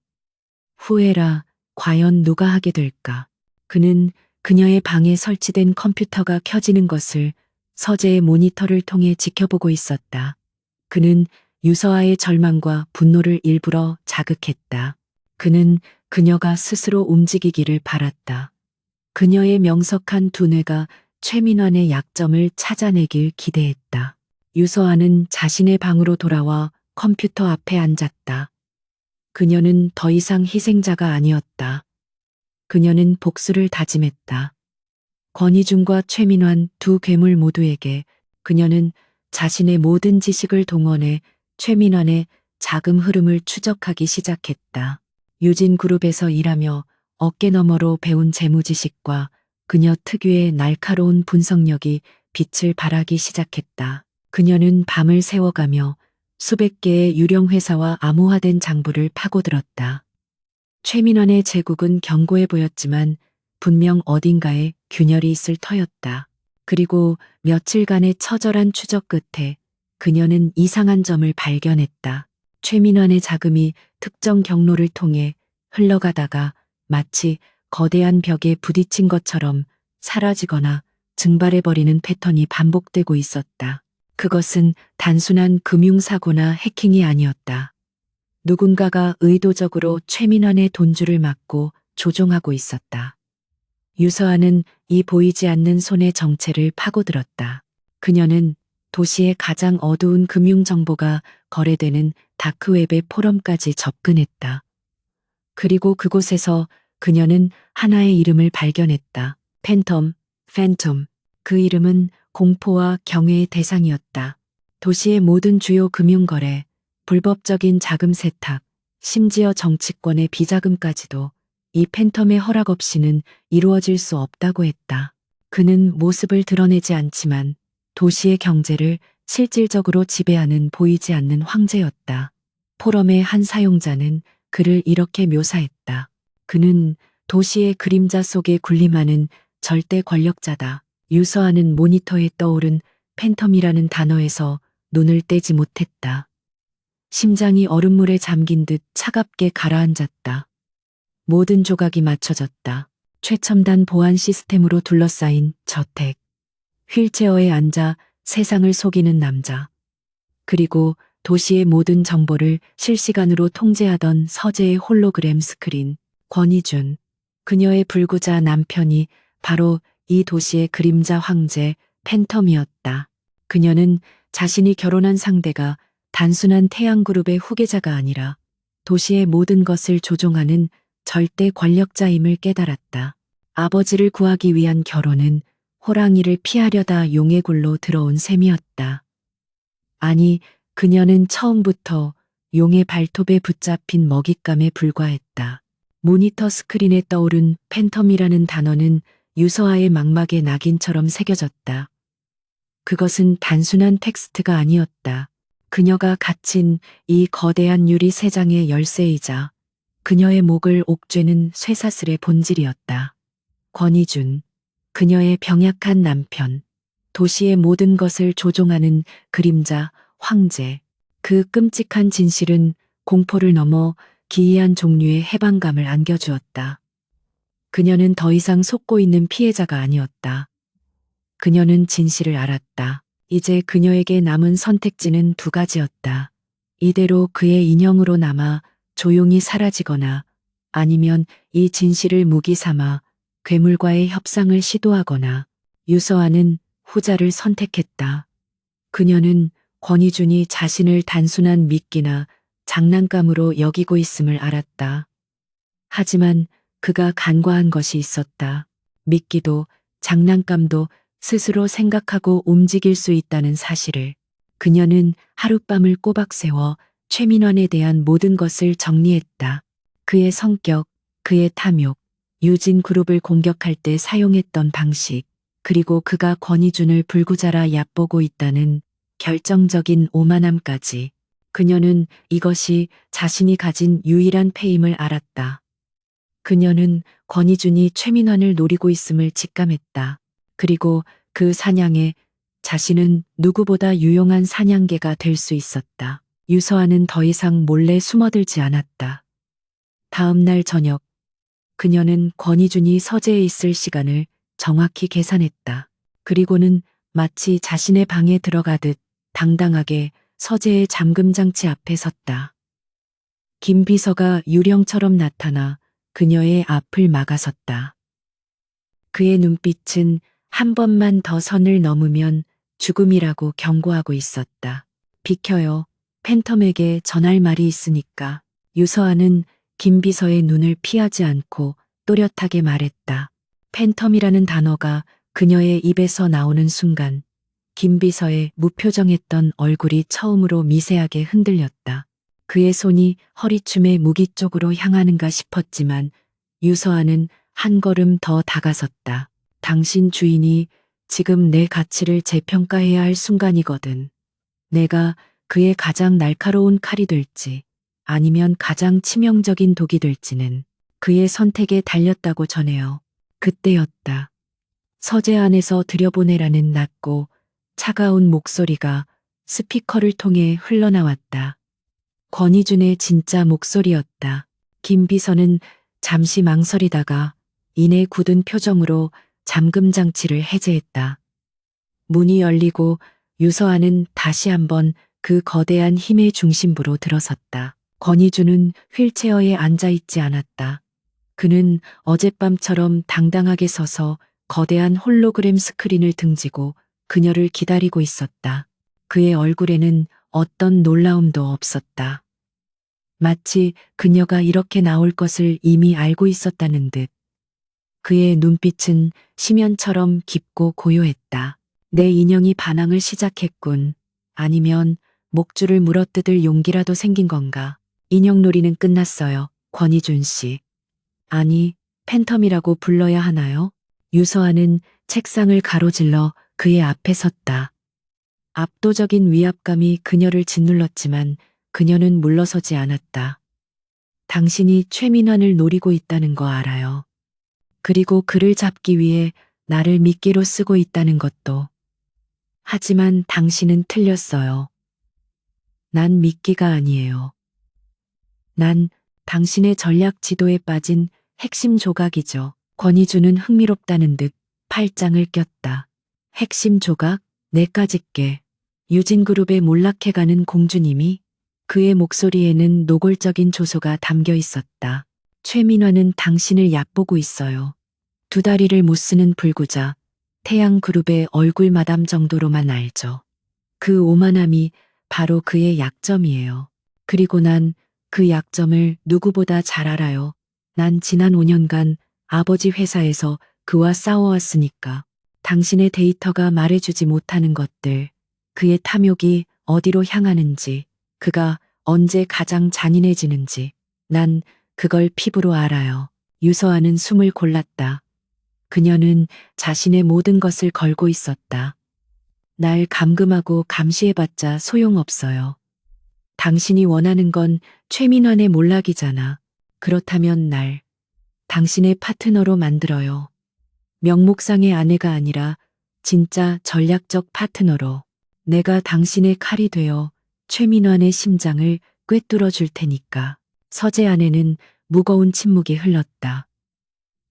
후회라, 과연 누가 하게 될까? 그는 그녀의 방에 설치된 컴퓨터가 켜지는 것을 서재의 모니터를 통해 지켜보고 있었다. 그는 유서아의 절망과 분노를 일부러 자극했다. 그는 그녀가 스스로 움직이기를 바랐다. 그녀의 명석한 두뇌가 최민환의 약점을 찾아내길 기대했다. 유서아는 자신의 방으로 돌아와 컴퓨터 앞에 앉았다. 그녀는 더 이상 희생자가 아니었다. 그녀는 복수를 다짐했다. 권희중과 최민환 두 괴물 모두에게 그녀는 자신의 모든 지식을 동원해 최민환의 자금 흐름을 추적하기 시작했다. 유진그룹에서 일하며 어깨너머로 배운 재무지식과 그녀 특유의 날카로운 분석력이 빛을 발하기 시작했다. 그녀는 밤을 새워가며 수백 개의 유령 회사와 암호화된 장부를 파고들었다. 최민환의 제국은 견고해 보였지만 분명 어딘가에 균열이 있을 터였다. 그리고 며칠간의 처절한 추적 끝에 그녀는 이상한 점을 발견했다. 최민환의 자금이 특정 경로를 통해 흘러가다가 마치 거대한 벽에 부딪힌 것처럼 사라지거나 증발해버리는 패턴이 반복되고 있었다. 그것은 단순한 금융사고나 해킹이 아니었다. 누군가가 의도적으로 최민환의 돈줄을 막고 조종하고 있었다. 유서아는 이 보이지 않는 손의 정체를 파고들었다. 그녀는 도시의 가장 어두운 금융 정보가 거래되는 다크웹의 포럼까지 접근했다. 그리고 그곳에서 그녀는 하나의 이름을 발견했다. 팬텀. 그 이름은 공포와 경외의 대상이었다. 도시의 모든 주요 금융거래, 불법적인 자금 세탁, 심지어 정치권의 비자금까지도 이 팬텀의 허락 없이는 이루어질 수 없다고 했다. 그는 모습을 드러내지 않지만 도시의 경제를 실질적으로 지배하는 보이지 않는 황제였다. 포럼의 한 사용자는 그를 이렇게 묘사했다. 그는 도시의 그림자 속에 군림하는 절대 권력자다. 유서아는 모니터에 떠오른 팬텀이라는 단어에서 눈을 떼지 못했다. 심장이 얼음물에 잠긴 듯 차갑게 가라앉았다. 모든 조각이 맞춰졌다. 최첨단 보안 시스템으로 둘러싸인 저택. 휠체어에 앉아 세상을 속이는 남자. 그리고 도시의 모든 정보를 실시간으로 통제하던 서재의 홀로그램 스크린. 권희준. 그녀의 불구자 남편이 바로 이 도시의 그림자 황제 팬텀이었다. 그녀는 자신이 결혼한 상대가 단순한 태양그룹의 후계자가 아니라 도시의 모든 것을 조종하는 절대 권력자임을 깨달았다. 아버지를 구하기 위한 결혼은 호랑이를 피하려다 용의 굴로 들어온 셈이었다. 아니, 그녀는 처음부터 용의 발톱에 붙잡힌 먹잇감에 불과했다. 모니터 스크린에 떠오른 팬텀이라는 단어는 유서아의 망막에 낙인처럼 새겨졌다. 그것은 단순한 텍스트가 아니었다. 그녀가 갇힌 이 거대한 유리 세장의 열쇠이자 그녀의 목을 옥죄는 쇠사슬의 본질이었다. 권희준, 그녀의 병약한 남편, 도시의 모든 것을 조종하는 그림자, 황제. 그 끔찍한 진실은 공포를 넘어 기이한 종류의 해방감을 안겨주었다. 그녀는 더 이상 속고 있는 피해자가 아니었다. 그녀는 진실을 알았다. 이제 그녀에게 남은 선택지는 두 가지였다. 이대로 그의 인형으로 남아 조용히 사라지거나 아니면 이 진실을 무기 삼아 괴물과의 협상을 시도하거나. 유서아는 후자를 선택했다. 그녀는 권희준이 자신을 단순한 미끼나 장난감으로 여기고 있음을 알았다. 하지만 그가 간과한 것이 있었다. 미끼도 장난감도 스스로 생각하고 움직일 수 있다는 사실을. 그녀는 하룻밤을 꼬박 세워 최민환에 대한 모든 것을 정리했다. 그의 성격, 그의 탐욕, 유진그룹을 공격할 때 사용했던 방식, 그리고 그가 권희준을 불구자라 얕보고 있다는 결정적인 오만함까지. 그녀는 이것이 자신이 가진 유일한 패임을 알았다. 그녀는 권희준이 최민환을 노리고 있음을 직감했다. 그리고 그 사냥에 자신은 누구보다 유용한 사냥개가 될 수 있었다. 유서아는 더 이상 몰래 숨어들지 않았다. 다음 날 저녁, 그녀는 권희준이 서재에 있을 시간을 정확히 계산했다. 그리고는 마치 자신의 방에 들어가듯 당당하게 서재의 잠금장치 앞에 섰다. 김 비서가 유령처럼 나타나 그녀의 앞을 막아섰다. 그의 눈빛은 한 번만 더 선을 넘으면 죽음이라고 경고하고 있었다. 비켜요. 팬텀에게 전할 말이 있으니까. 유서아는 김 비서의 눈을 피하지 않고 또렷하게 말했다. 팬텀이라는 단어가 그녀의 입에서 나오는 순간 김 비서의 무표정했던 얼굴이 처음으로 미세하게 흔들렸다. 그의 손이 허리춤의 무기 쪽으로 향하는가 싶었지만 유서아는 한 걸음 더 다가섰다. 당신 주인이 지금 내 가치를 재평가해야 할 순간이거든. 내가 그의 가장 날카로운 칼이 될지 아니면 가장 치명적인 독이 될지는 그의 선택에 달렸다고 전해요. 그때였다. 서재 안에서 들여보내라는 낮고 차가운 목소리가 스피커를 통해 흘러나왔다. 권희준의 진짜 목소리였다. 김 비서는 잠시 망설이다가 이내 굳은 표정으로 잠금 장치를 해제했다. 문이 열리고 유서아는 다시 한번 그 거대한 힘의 중심부로 들어섰다. 권희준은 휠체어에 앉아 있지 않았다. 그는 어젯밤처럼 당당하게 서서 거대한 홀로그램 스크린을 등지고 그녀를 기다리고 있었다. 그의 얼굴에는 어떤 놀라움도 없었다. 마치 그녀가 이렇게 나올 것을 이미 알고 있었다는 듯. 그의 눈빛은 심연처럼 깊고 고요했다. 내 인형이 반항을 시작했군. 아니면 목줄을 물어뜯을 용기라도 생긴 건가. 인형놀이는 끝났어요. 권희준 씨. 아니, 팬텀이라고 불러야 하나요? 유서아는 책상을 가로질러 그의 앞에 섰다. 압도적인 위압감이 그녀를 짓눌렀지만 그녀는 물러서지 않았다. 당신이 최민환을 노리고 있다는 거 알아요. 그리고 그를 잡기 위해 나를 미끼로 쓰고 있다는 것도. 하지만 당신은 틀렸어요. 난 미끼가 아니에요. 난 당신의 전략 지도에 빠진 핵심 조각이죠. 권희준은 흥미롭다는 듯 팔짱을 꼈다. 핵심 조각? 내까짓게. 유진그룹에 몰락해가는 공주님이 그의 목소리에는 노골적인 조소가 담겨 있었다. 최민화는 당신을 얕보고 있어요. 두 다리를 못 쓰는 불구자, 태양그룹의 얼굴 마담 정도로만 알죠. 그 오만함이 바로 그의 약점이에요. 그리고 난 그 약점을 누구보다 잘 알아요. 난 지난 5년간 아버지 회사에서 그와 싸워왔으니까. 당신의 데이터가 말해주지 못하는 것들, 그의 탐욕이 어디로 향하는지, 그가 언제 가장 잔인해지는지, 난 그걸 피부로 알아요. 유서아는 숨을 골랐다. 그녀는 자신의 모든 것을 걸고 있었다. 날 감금하고 감시해봤자 소용없어요. 당신이 원하는 건 최민환의 몰락이잖아. 그렇다면 날 당신의 파트너로 만들어요. 명목상의 아내가 아니라 진짜 전략적 파트너로. 내가 당신의 칼이 되어 최민환의 심장을 꿰뚫어 줄 테니까. 서재 안에는 무거운 침묵이 흘렀다.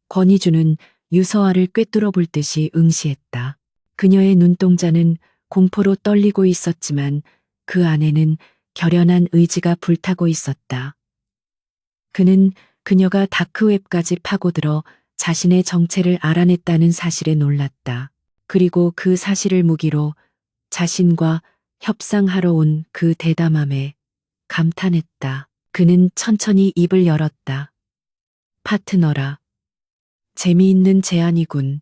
권희준은 유서아를 꿰뚫어 볼 듯이 응시했다. 그녀의 눈동자는 공포로 떨리고 있었지만 그 안에는 결연한 의지가 불타고 있었다. 그는 그녀가 다크웹까지 파고들어 자신의 정체를 알아냈다는 사실에 놀랐다. 그리고 그 사실을 무기로 자신과 협상하러 온 그 대담함에 감탄했다. 그는 천천히 입을 열었다. 파트너라. 재미있는 제안이군.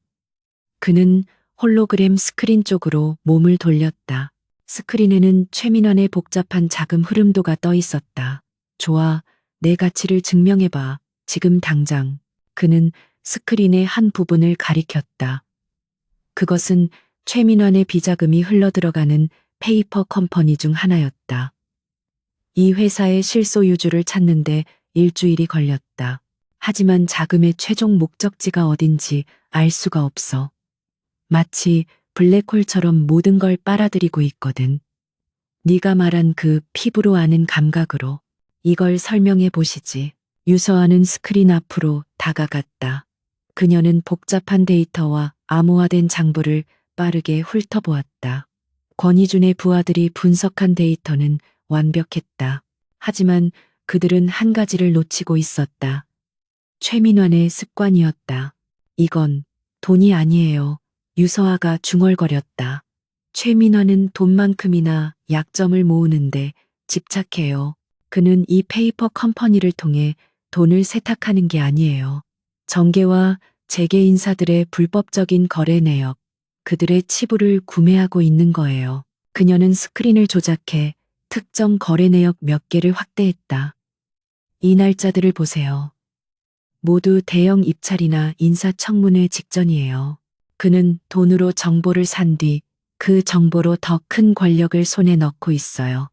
그는 홀로그램 스크린 쪽으로 몸을 돌렸다. 스크린에는 최민환의 복잡한 자금 흐름도가 떠 있었다. 좋아, 내 가치를 증명해봐. 지금 당장. 그는 스크린의 한 부분을 가리켰다. 그것은 최민환의 비자금이 흘러들어가는 페이퍼 컴퍼니 중 하나였다. 이 회사의 실소유주를 찾는데 일주일이 걸렸다. 하지만 자금의 최종 목적지가 어딘지 알 수가 없어. 마치 블랙홀처럼 모든 걸 빨아들이고 있거든. 네가 말한 그 피부로 아는 감각으로 이걸 설명해 보시지. 유서아는 스크린 앞으로 다가갔다. 그녀는 복잡한 데이터와 암호화된 장부를 빠르게 훑어보았다. 권희준의 부하들이 분석한 데이터는 완벽했다. 하지만 그들은 한 가지를 놓치고 있었다. 최민환의 습관이었다. 이건 돈이 아니에요. 유서아가 중얼거렸다. 최민환은 돈만큼이나 약점을 모으는데 집착해요. 그는 이 페이퍼 컴퍼니를 통해 돈을 세탁하는 게 아니에요. 정계와 재계 인사들의 불법적인 거래 내역, 그들의 치부를 구매하고 있는 거예요. 그녀는 스크린을 조작해 특정 거래 내역 몇 개를 확대했다. 이 날짜들을 보세요. 모두 대형 입찰이나 인사청문회 직전이에요. 그는 돈으로 정보를 산 뒤 그 정보로 더 큰 권력을 손에 넣고 있어요.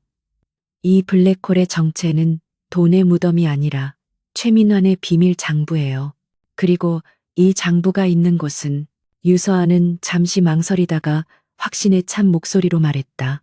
이 블랙홀의 정체는 돈의 무덤이 아니라 최민환의 비밀 장부예요. 그리고 이 장부가 있는 곳은 유서아는 잠시 망설이다가 확신에 찬 목소리로 말했다.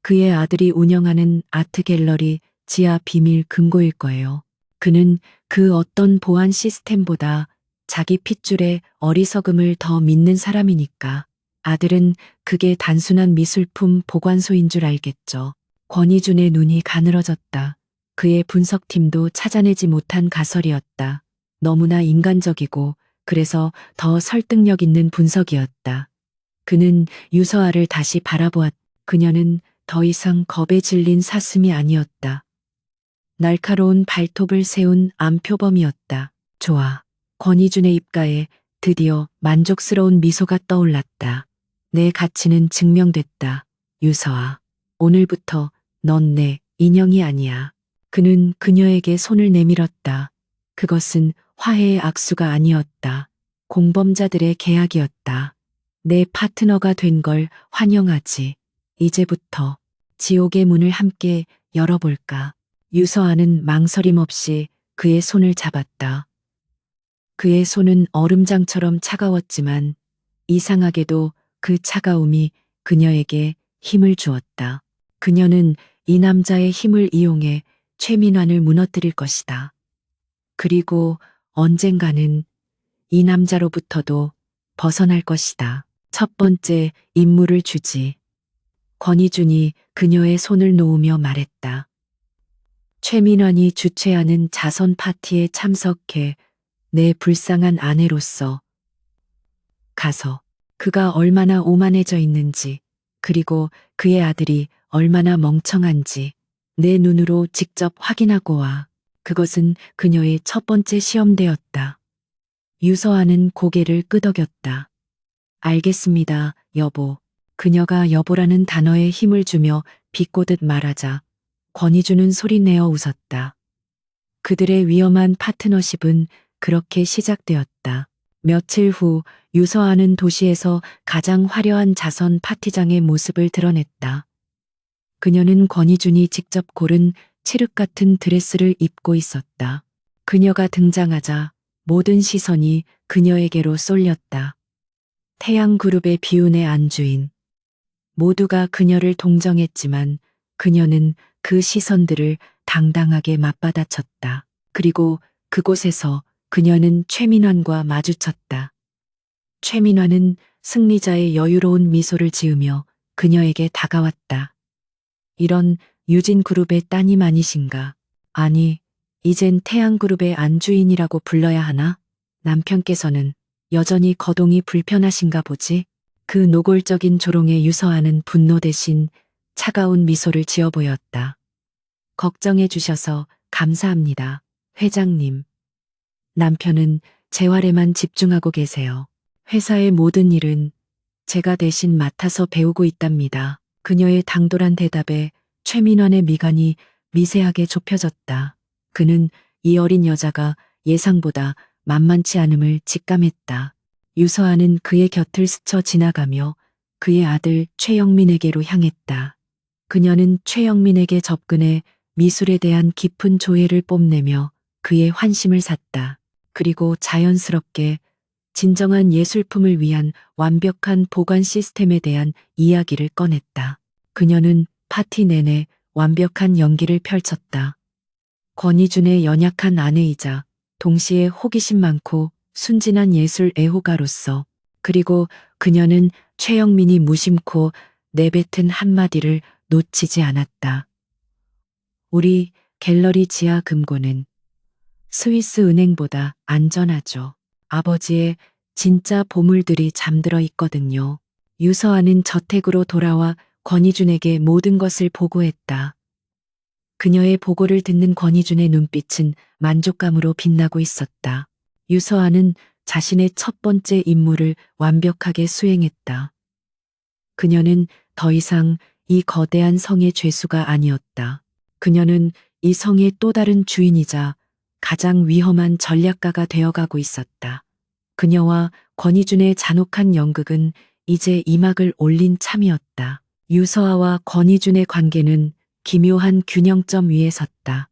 그의 아들이 운영하는 아트 갤러리 지하 비밀 금고일 거예요. 그는 그 어떤 보안 시스템보다 자기 핏줄의 어리석음을 더 믿는 사람이니까. 아들은 그게 단순한 미술품 보관소인 줄 알겠죠. 권희준의 눈이 가늘어졌다. 그의 분석팀도 찾아내지 못한 가설이었다. 너무나 인간적이고 그래서 더 설득력 있는 분석이었다. 그는 유서아를 다시 바라보았다. 그녀는 더 이상 겁에 질린 사슴이 아니었다. 날카로운 발톱을 세운 암표범이었다. 좋아. 권희준의 입가에 드디어 만족스러운 미소가 떠올랐다. 내 가치는 증명됐다. 유서아. 오늘부터 넌 내 인형이 아니야. 그는 그녀에게 손을 내밀었다. 그것은 화해의 악수가 아니었다. 공범자들의 계약이었다. 내 파트너가 된 걸 환영하지. 이제부터 지옥의 문을 함께 열어볼까. 유서아는 망설임 없이 그의 손을 잡았다. 그의 손은 얼음장처럼 차가웠지만 이상하게도 그 차가움이 그녀에게 힘을 주었다. 그녀는 이 남자의 힘을 이용해 최민환을 무너뜨릴 것이다. 그리고 언젠가는 이 남자로부터도 벗어날 것이다. 첫 번째 임무를 주지. 권희준이 그녀의 손을 놓으며 말했다. 최민환이 주최하는 자선 파티에 참석해 내 불쌍한 아내로서 가서 그가 얼마나 오만해져 있는지 그리고 그의 아들이 얼마나 멍청한지 내 눈으로 직접 확인하고 와. 그것은 그녀의 첫 번째 시험대였다. 유서아는 고개를 끄덕였다. 알겠습니다, 여보. 그녀가 여보라는 단어에 힘을 주며 비꼬듯 말하자 권희준은 소리내어 웃었다. 그들의 위험한 파트너십은 그렇게 시작되었다. 며칠 후 유서아는 도시에서 가장 화려한 자선 파티장의 모습을 드러냈다. 그녀는 권희준이 직접 고른 칠흑 같은 드레스를 입고 있었다. 그녀가 등장하자 모든 시선이 그녀에게로 쏠렸다. 태양그룹의 비운의 안주인. 모두가 그녀를 동정했지만 그녀는 그 시선들을 당당하게 맞받아쳤다. 그리고 그곳에서 그녀는 최민환과 마주쳤다. 최민환은 승리자의 여유로운 미소를 지으며 그녀에게 다가왔다. 이런 유진그룹의 따님 아니신가? 아니, 이젠 태양그룹의 안주인이라고 불러야 하나? 남편께서는 여전히 거동이 불편하신가 보지? 그 노골적인 조롱에 유서아는 분노 대신 차가운 미소를 지어 보였다. 걱정해 주셔서 감사합니다, 회장님. 남편은 재활에만 집중하고 계세요. 회사의 모든 일은 제가 대신 맡아서 배우고 있답니다. 그녀의 당돌한 대답에 최민환의 미간이 미세하게 좁혀졌다. 그는 이 어린 여자가 예상보다 만만치 않음을 직감했다. 유서아는 그의 곁을 스쳐 지나가며 그의 아들 최영민에게로 향했다. 그녀는 최영민에게 접근해 미술에 대한 깊은 조예를 뽐내며 그의 환심을 샀다. 그리고 자연스럽게 진정한 예술품을 위한 완벽한 보관 시스템에 대한 이야기를 꺼냈다. 그녀는 파티 내내 완벽한 연기를 펼쳤다. 권희준의 연약한 아내이자 동시에 호기심 많고 순진한 예술 애호가로서, 그리고 그녀는 최영민이 무심코 내뱉은 한마디를 놓치지 않았다. 우리 갤러리 지하 금고는 스위스 은행보다 안전하죠. 아버지의 진짜 보물들이 잠들어 있거든요. 유서아는 저택으로 돌아와 권희준에게 모든 것을 보고했다. 그녀의 보고를 듣는 권희준의 눈빛은 만족감으로 빛나고 있었다. 유서아는 자신의 첫 번째 임무를 완벽하게 수행했다. 그녀는 더 이상 이 거대한 성의 죄수가 아니었다. 그녀는 이 성의 또 다른 주인이자 가장 위험한 전략가가 되어가고 있었다. 그녀와 권희준의 잔혹한 연극은 이제 이막을 올린 참이었다. 유서아와 권희준의 관계는 기묘한 균형점 위에 섰다.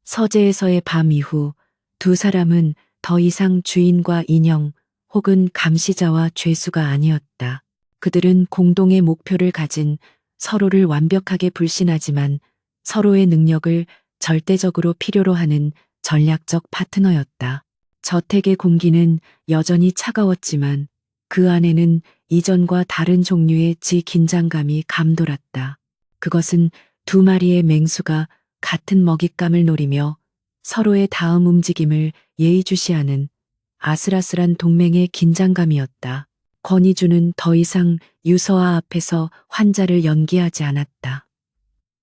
서재에서의 밤 이후 두 사람은 더 이상 주인과 인형 혹은 감시자와 죄수가 아니었다. 그들은 공동의 목표를 가진, 서로를 완벽하게 불신하지만 서로의 능력을 절대적으로 필요로 하는 전략적 파트너였다. 저택의 공기는 여전히 차가웠지만 그 안에는 이전과 다른 종류의 긴장감이 감돌았다. 그것은 두 마리의 맹수가 같은 먹잇감을 노리며 서로의 다음 움직임을 예의주시하는 아슬아슬한 동맹의 긴장감이었다. 권희준은 더 이상 유서아 앞에서 환자를 연기하지 않았다.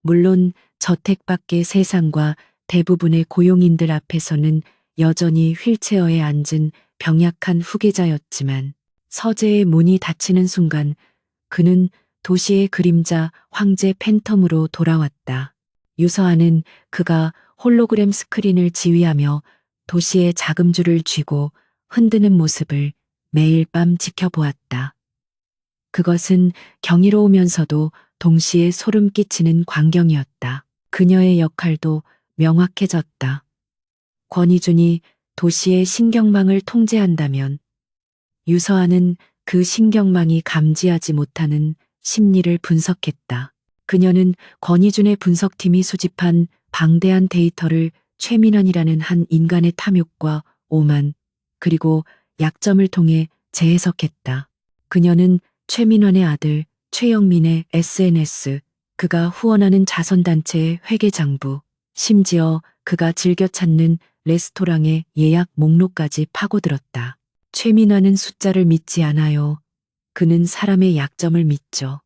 물론 저택 밖의 세상과 대부분의 고용인들 앞에서는 여전히 휠체어에 앉은 병약한 후계자였지만 서재의 문이 닫히는 순간 그는 도시의 그림자 황제 팬텀으로 돌아왔다. 유서아는 그가 홀로그램 스크린을 지휘하며 도시의 자금줄을 쥐고 흔드는 모습을 매일 밤 지켜보았다. 그것은 경이로우면서도 동시에 소름 끼치는 광경이었다. 그녀의 역할도 명확해졌다. 권희준이 도시의 신경망을 통제한다면 유서아는 그 신경망이 감지하지 못하는 심리를 분석했다. 그녀는 권희준의 분석팀이 수집한 방대한 데이터를 최민환이라는 한 인간의 탐욕과 오만, 그리고 약점을 통해 재해석했다. 그녀는 최민환의 아들 최영민의 SNS, 그가 후원하는 자선단체의 회계장부, 심지어 그가 즐겨 찾는 레스토랑의 예약 목록까지 파고들었다. 최민환은 숫자를 믿지 않아요. 그는 사람의 약점을 믿죠.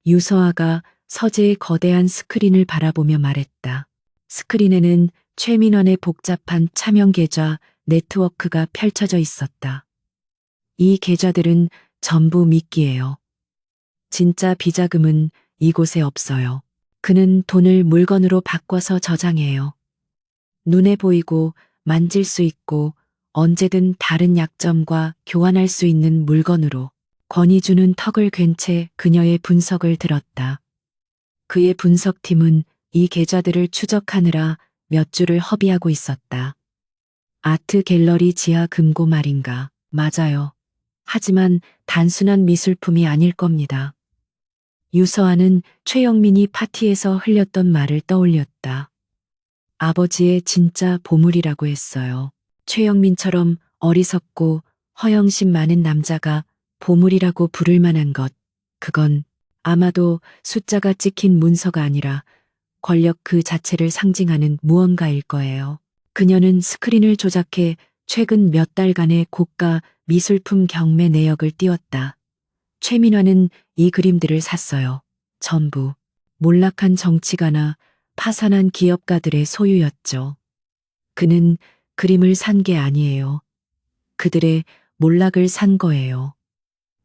유서아가 서재의 거대한 스크린을 바라보며 말했다. 스크린에는 최민환의 복잡한 차명 계좌 네트워크가 펼쳐져 있었다. 이 계좌들은 전부 미끼예요. 진짜 비자금은 이곳에 없어요. 그는 돈을 물건으로 바꿔서 저장해요. 눈에 보이고 만질 수 있고 언제든 다른 약점과 교환할 수 있는 물건으로. 권희준은 턱을 괜 채 그녀의 분석을 들었다. 그의 분석팀은 이 계좌들을 추적하느라 몇 주를 허비하고 있었다. 아트 갤러리 지하 금고 말인가? 맞아요. 하지만 단순한 미술품이 아닐 겁니다. 유서아는 최영민이 파티에서 흘렸던 말을 떠올렸다. 아버지의 진짜 보물이라고 했어요. 최영민처럼 어리석고 허영심 많은 남자가 보물이라고 부를 만한 것, 그건 아마도 숫자가 찍힌 문서가 아니라 권력 그 자체를 상징하는 무언가일 거예요. 그녀는 스크린을 조작해 최근 몇 달간의 고가 미술품 경매 내역을 띄웠다. 최민화는 이 그림들을 샀어요. 전부 몰락한 정치가나 파산한 기업가들의 소유였죠. 그는 그림을 산 게 아니에요. 그들의 몰락을 산 거예요.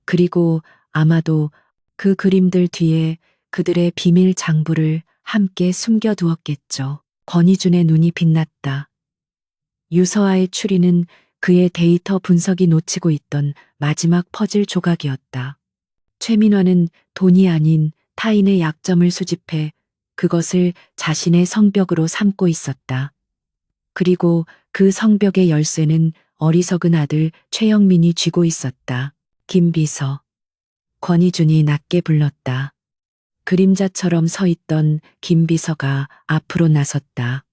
그리고 아마도 그 그림들 뒤에 그들의 비밀 장부를 함께 숨겨두었겠죠. 권희준의 눈이 빛났다. 유서아의 추리는 그의 데이터 분석이 놓치고 있던 마지막 퍼즐 조각이었다. 최민화는 돈이 아닌 타인의 약점을 수집해 그것을 자신의 성벽으로 삼고 있었다. 그리고 그 성벽의 열쇠는 어리석은 아들 최영민이 쥐고 있었다. 김비서. 권희준이 낮게 불렀다. 그림자처럼 서 있던 김 비서가 앞으로 나섰다.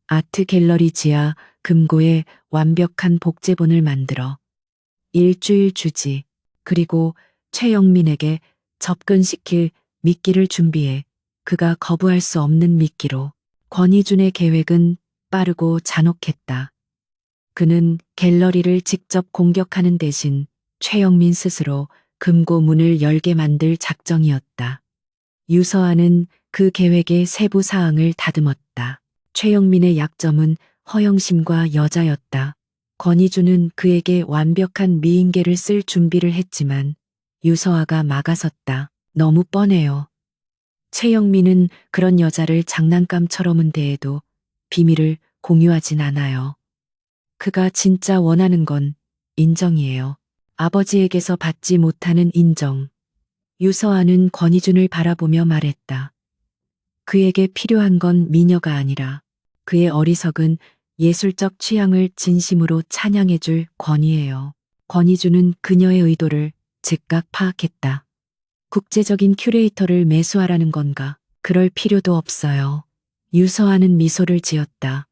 아트 갤러리 지하 금고에 완벽한 복제본을 만들어 일주일 주지. 그리고 최영민에게 접근시킬 미끼를 준비해. 그가 거부할 수 없는 미끼로. 권희준의 계획은 빠르고 잔혹했다. 그는 갤러리를 직접 공격하는 대신 최영민 스스로 금고 문을 열게 만들 작정이었다. 유서아는 그 계획의 세부 사항을 다듬었다. 최영민의 약점은 허영심과 여자였다. 권희준은 그에게 완벽한 미인계를 쓸 준비를 했지만 유서아가 막아섰다. 너무 뻔해요. 최영민은 그런 여자를 장난감처럼은 대해도 비밀을 공유하진 않아요. 그가 진짜 원하는 건 인정이에요. 아버지에게서 받지 못하는 인정. 유서아는 권희준을 바라보며 말했다. 그에게 필요한 건 미녀가 아니라 그의 어리석은 예술적 취향을 진심으로 찬양해줄 권위예요. 권희준은 그녀의 의도를 즉각 파악했다. 국제적인 큐레이터를 매수하라는 건가? 그럴 필요도 없어요. 유서아는 미소를 지었다.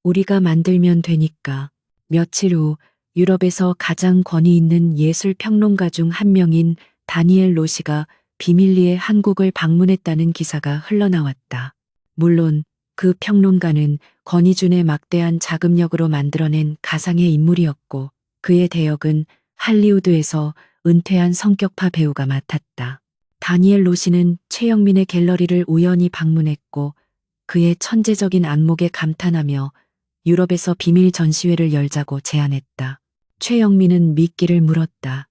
우리가 만들면 되니까. 며칠 후 유럽에서 가장 권위 있는 예술 평론가 중 한 명인 다니엘 로시가 비밀리에 한국을 방문했다는 기사가 흘러나왔다. 물론 그 평론가는 권희준의 막대한 자금력으로 만들어낸 가상의 인물이었고 그의 대역은 할리우드에서 은퇴한 성격파 배우가 맡았다. 다니엘 로시는 최영민의 갤러리를 우연히 방문했고 그의 천재적인 안목에 감탄하며 유럽에서 비밀 전시회를 열자고 제안했다. 최영민은 미끼를 물었다.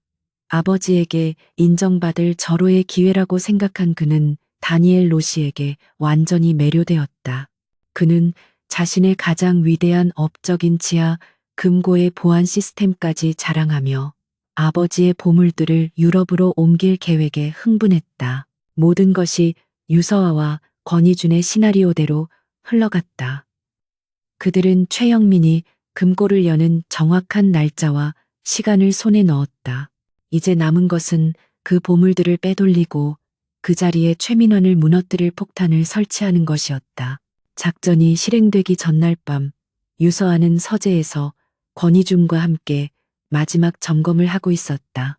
아버지에게 인정받을 절호의 기회라고 생각한 그는 다니엘 로시에게 완전히 매료되었다. 그는 자신의 가장 위대한 업적인 지하 금고의 보안 시스템까지 자랑하며 아버지의 보물들을 유럽으로 옮길 계획에 흥분했다. 모든 것이 유서아와 권희준의 시나리오대로 흘러갔다. 그들은 최영민이 금고를 여는 정확한 날짜와 시간을 손에 넣었다. 이제 남은 것은 그 보물들을 빼돌리고 그 자리에 최민환을 무너뜨릴 폭탄을 설치하는 것이었다. 작전이 실행되기 전날 밤 유서아는 서재에서 권희준과 함께 마지막 점검을 하고 있었다.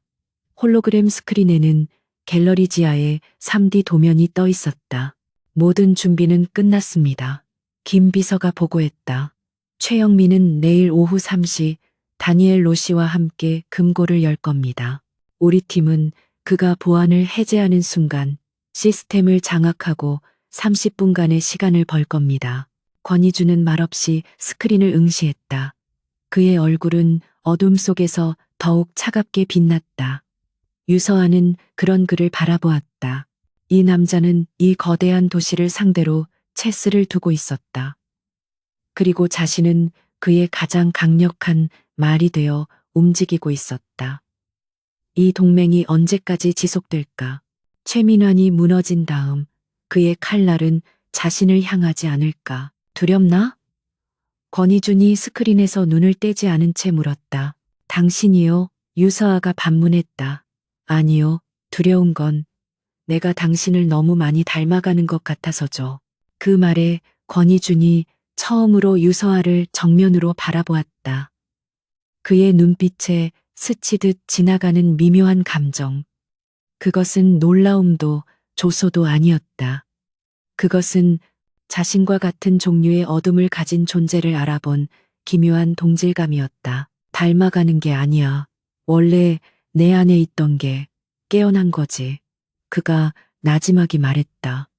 홀로그램 스크린에는 갤러리 지하에 3D 도면이 떠 있었다. 모든 준비는 끝났습니다. 김 비서가 보고했다. 최영민은 내일 오후 3시 다니엘 로시와 함께 금고를 열 겁니다. 우리 팀은 그가 보안을 해제하는 순간 시스템을 장악하고 30분간의 시간을 벌 겁니다. 권희준은 말없이 스크린을 응시했다. 그의 얼굴은 어둠 속에서 더욱 차갑게 빛났다. 유서아는 그런 그를 바라보았다. 이 남자는 이 거대한 도시를 상대로 체스를 두고 있었다. 그리고 자신은 그의 가장 강력한 말이 되어 움직이고 있었다. 이 동맹이 언제까지 지속될까? 최민환이 무너진 다음 그의 칼날은 자신을 향하지 않을까? 두렵나? 권희준이 스크린에서 눈을 떼지 않은 채 물었다. 당신이요? 유서아가 반문했다. 아니요. 두려운 건 내가 당신을 너무 많이 닮아가는 것 같아서죠. 그 말에 권희준이 처음으로 유서아를 정면으로 바라보았다. 그의 눈빛에 스치듯 지나가는 미묘한 감정. 그것은 놀라움도 조소도 아니었다. 그것은 자신과 같은 종류의 어둠을 가진 존재를 알아본 기묘한 동질감이었다. 닮아가는 게 아니야. 원래 내 안에 있던 게 깨어난 거지. 그가 나지막이 말했다.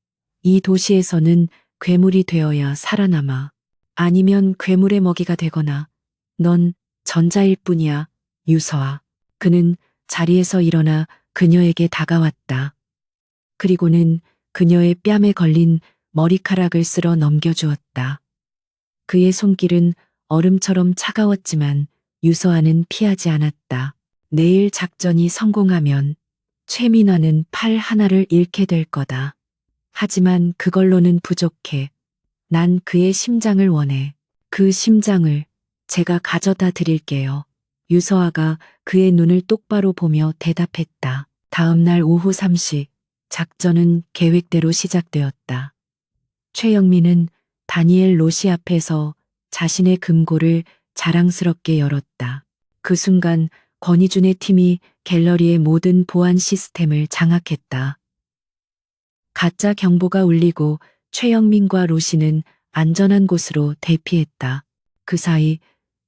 이 도시에서는 괴물이 되어야 살아남아. 아니면 괴물의 먹이가 되거나 넌 전자일 뿐이야, 유서아. 그는 자리에서 일어나 그녀에게 다가왔다. 그리고는 그녀의 뺨에 걸린 머리카락을 쓸어 넘겨주었다. 그의 손길은 얼음처럼 차가웠지만 유서아는 피하지 않았다. 내일 작전이 성공하면 최민화는 팔 하나를 잃게 될 거다. 하지만 그걸로는 부족해. 난 그의 심장을 원해. 그 심장을 제가 가져다 드릴게요. 유서아가 그의 눈을 똑바로 보며 대답했다. 다음 날 오후 3시 작전은 계획대로 시작되었다. 최영민은 다니엘 로시 앞에서 자신의 금고를 자랑스럽게 열었다. 그 순간 권희준의 팀이 갤러리의 모든 보안 시스템을 장악했다. 가짜 경보가 울리고 최영민과 로시는 안전한 곳으로 대피했다. 그 사이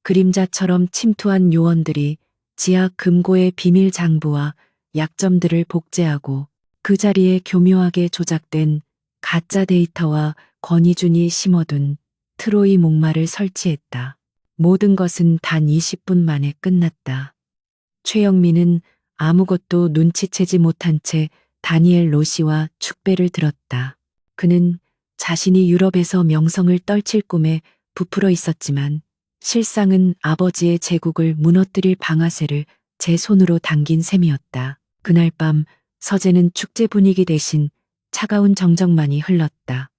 그림자처럼 침투한 요원들이 지하 금고의 비밀 장부와 약점들을 복제하고 그 자리에 교묘하게 조작된 가짜 데이터와 권희준이 심어둔 트로이 목마를 설치했다. 모든 것은 단 20분 만에 끝났다. 최영민은 아무것도 눈치채지 못한 채 다니엘 로시와 축배를 들었다. 그는 자신이 유럽에서 명성을 떨칠 꿈에 부풀어 있었지만 실상은 아버지의 제국을 무너뜨릴 방아쇠를 제 손으로 당긴 셈이었다. 그날 밤 서재는 축제 분위기 대신 차가운 정적만이 흘렀다.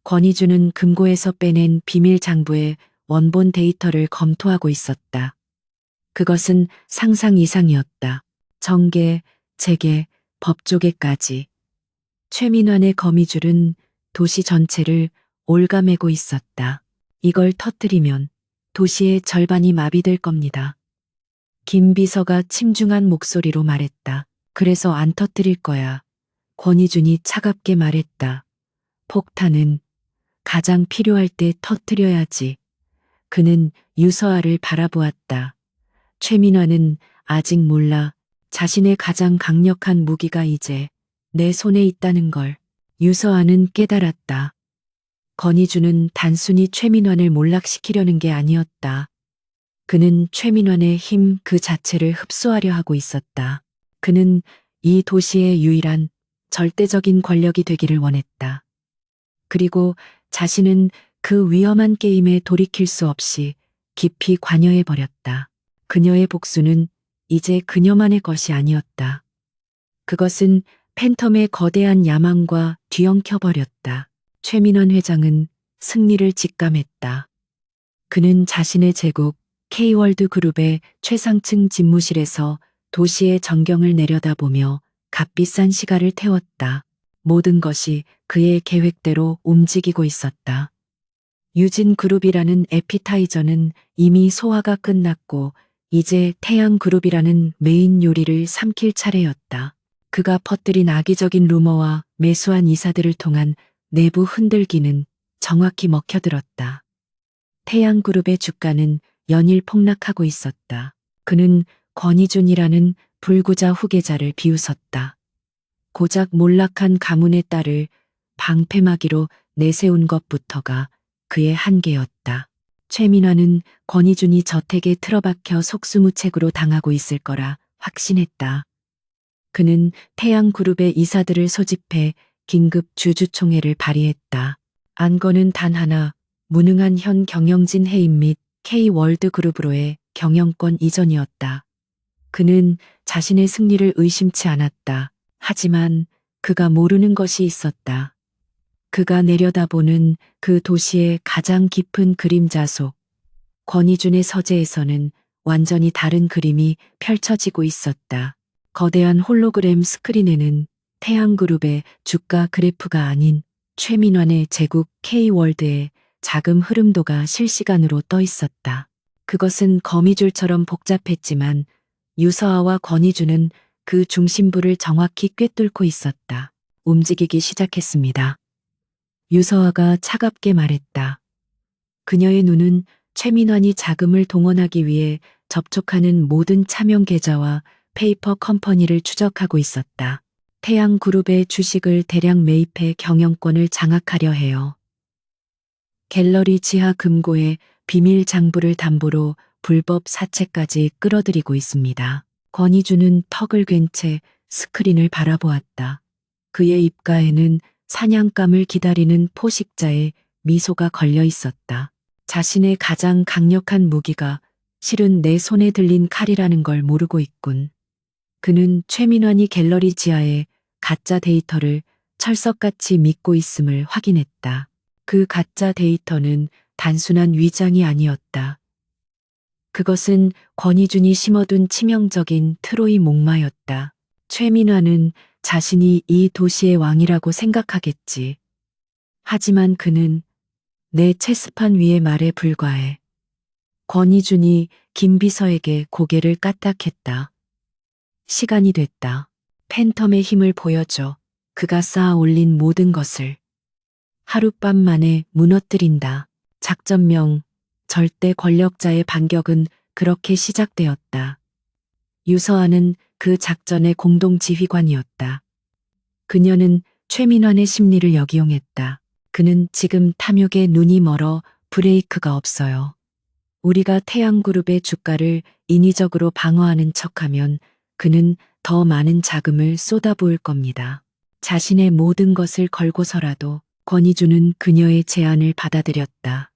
권희준은 금고에서 빼낸 비밀 장부의 원본 데이터를 검토하고 있었다. 그것은 상상 이상이었다. 정계, 재계, 법조계까지. 최민환의 거미줄은 도시 전체를 올가매고 있었다. 이걸 터뜨리면 도시의 절반이 마비될 겁니다. 김 비서가 침중한 목소리로 말했다. 그래서 안 터뜨릴 거야. 권희준이 차갑게 말했다. 폭탄은 가장 필요할 때 터뜨려야지. 그는 유서아를 바라보았다. 최민환은 아직 몰라. 자신의 가장 강력한 무기가 이제 내 손에 있다는 걸. 유서아는 깨달았다. 권희준은 단순히 최민환을 몰락시키려는 게 아니었다. 그는 최민환의 힘 그 자체를 흡수하려 하고 있었다. 그는 이 도시의 유일한 절대적인 권력이 되기를 원했다. 그리고 자신은 그 위험한 게임에 돌이킬 수 없이 깊이 관여해 버렸다. 그녀의 복수는 이제 그녀만의 것이 아니었다. 그것은 팬텀의 거대한 야망과 뒤엉켜버렸다. 최민환 회장은 승리를 직감했다. 그는 자신의 제국 K월드 그룹의 최상층 집무실에서 도시의 전경을 내려다보며 값비싼 시간을 태웠다. 모든 것이 그의 계획대로 움직이고 있었다. 유진 그룹이라는 에피타이저는 이미 소화가 끝났고 이제 태양 그룹이라는 메인 요리를 삼킬 차례였다. 그가 퍼뜨린 악의적인 루머와 매수한 이사들을 통한 내부 흔들기는 정확히 먹혀들었다. 태양 그룹의 주가는 연일 폭락하고 있었다. 그는 권희준이라는 불구자 후계자를 비웃었다. 고작 몰락한 가문의 딸을 방패막이로 내세운 것부터가 그의 한계였다. 최민환은 권희준이 저택에 틀어박혀 속수무책으로 당하고 있을 거라 확신했다. 그는 태양그룹의 이사들을 소집해 긴급 주주총회를 발의했다. 안건은 단 하나, 무능한 현 경영진 해임 및 K월드그룹으로의 경영권 이전이었다. 그는 자신의 승리를 의심치 않았다. 하지만 그가 모르는 것이 있었다. 그가 내려다보는 그 도시의 가장 깊은 그림자 속 권희준의 서재에서는 완전히 다른 그림이 펼쳐지고 있었다. 거대한 홀로그램 스크린에는 태양그룹의 주가 그래프가 아닌 최민환의 제국 K월드의 자금 흐름도가 실시간으로 떠 있었다. 그것은 거미줄처럼 복잡했지만 유서아와 권희준은 그 중심부를 정확히 꿰뚫고 있었다. 움직이기 시작했습니다. 유서아가 차갑게 말했다. 그녀의 눈은 최민환이 자금을 동원하기 위해 접촉하는 모든 차명 계좌와 페이퍼 컴퍼니를 추적하고 있었다. 태양그룹의 주식을 대량 매입해 경영권을 장악하려 해요. 갤러리 지하 금고에 비밀 장부를 담보로 불법 사채까지 끌어들이고 있습니다. 권희준은 턱을 괜 채 스크린을 바라보았다. 그의 입가에는 사냥감을 기다리는 포식자의 미소가 걸려 있었다. 자신의 가장 강력한 무기가 실은 내 손에 들린 칼이라는 걸 모르고 있군. 그는 최민환이 갤러리 지하에 가짜 데이터를 철석같이 믿고 있음을 확인했다. 그 가짜 데이터는 단순한 위장이 아니었다. 그것은 권희준이 심어둔 치명적인 트로이 목마였다. 최민환은 자신이 이 도시의 왕이라고 생각하겠지. 하지만 그는 내 체스판 위의 말에 불과해. 권희준이 김비서에게 고개를 까딱했다. 시간이 됐다. 팬텀의 힘을 보여줘. 그가 쌓아 올린 모든 것을 하룻밤 만에 무너뜨린다. 작전명, 절대 권력자의 반격은 그렇게 시작되었다. 유서아는 그 작전의 공동 지휘관이었다. 그녀는 최민환의 심리를 역이용했다. 그는 지금 탐욕에 눈이 멀어 브레이크가 없어요. 우리가 태양그룹의 주가를 인위적으로 방어하는 척하면 그는 더 많은 자금을 쏟아부을 겁니다. 자신의 모든 것을 걸고서라도 권희준은 그녀의 제안을 받아들였다.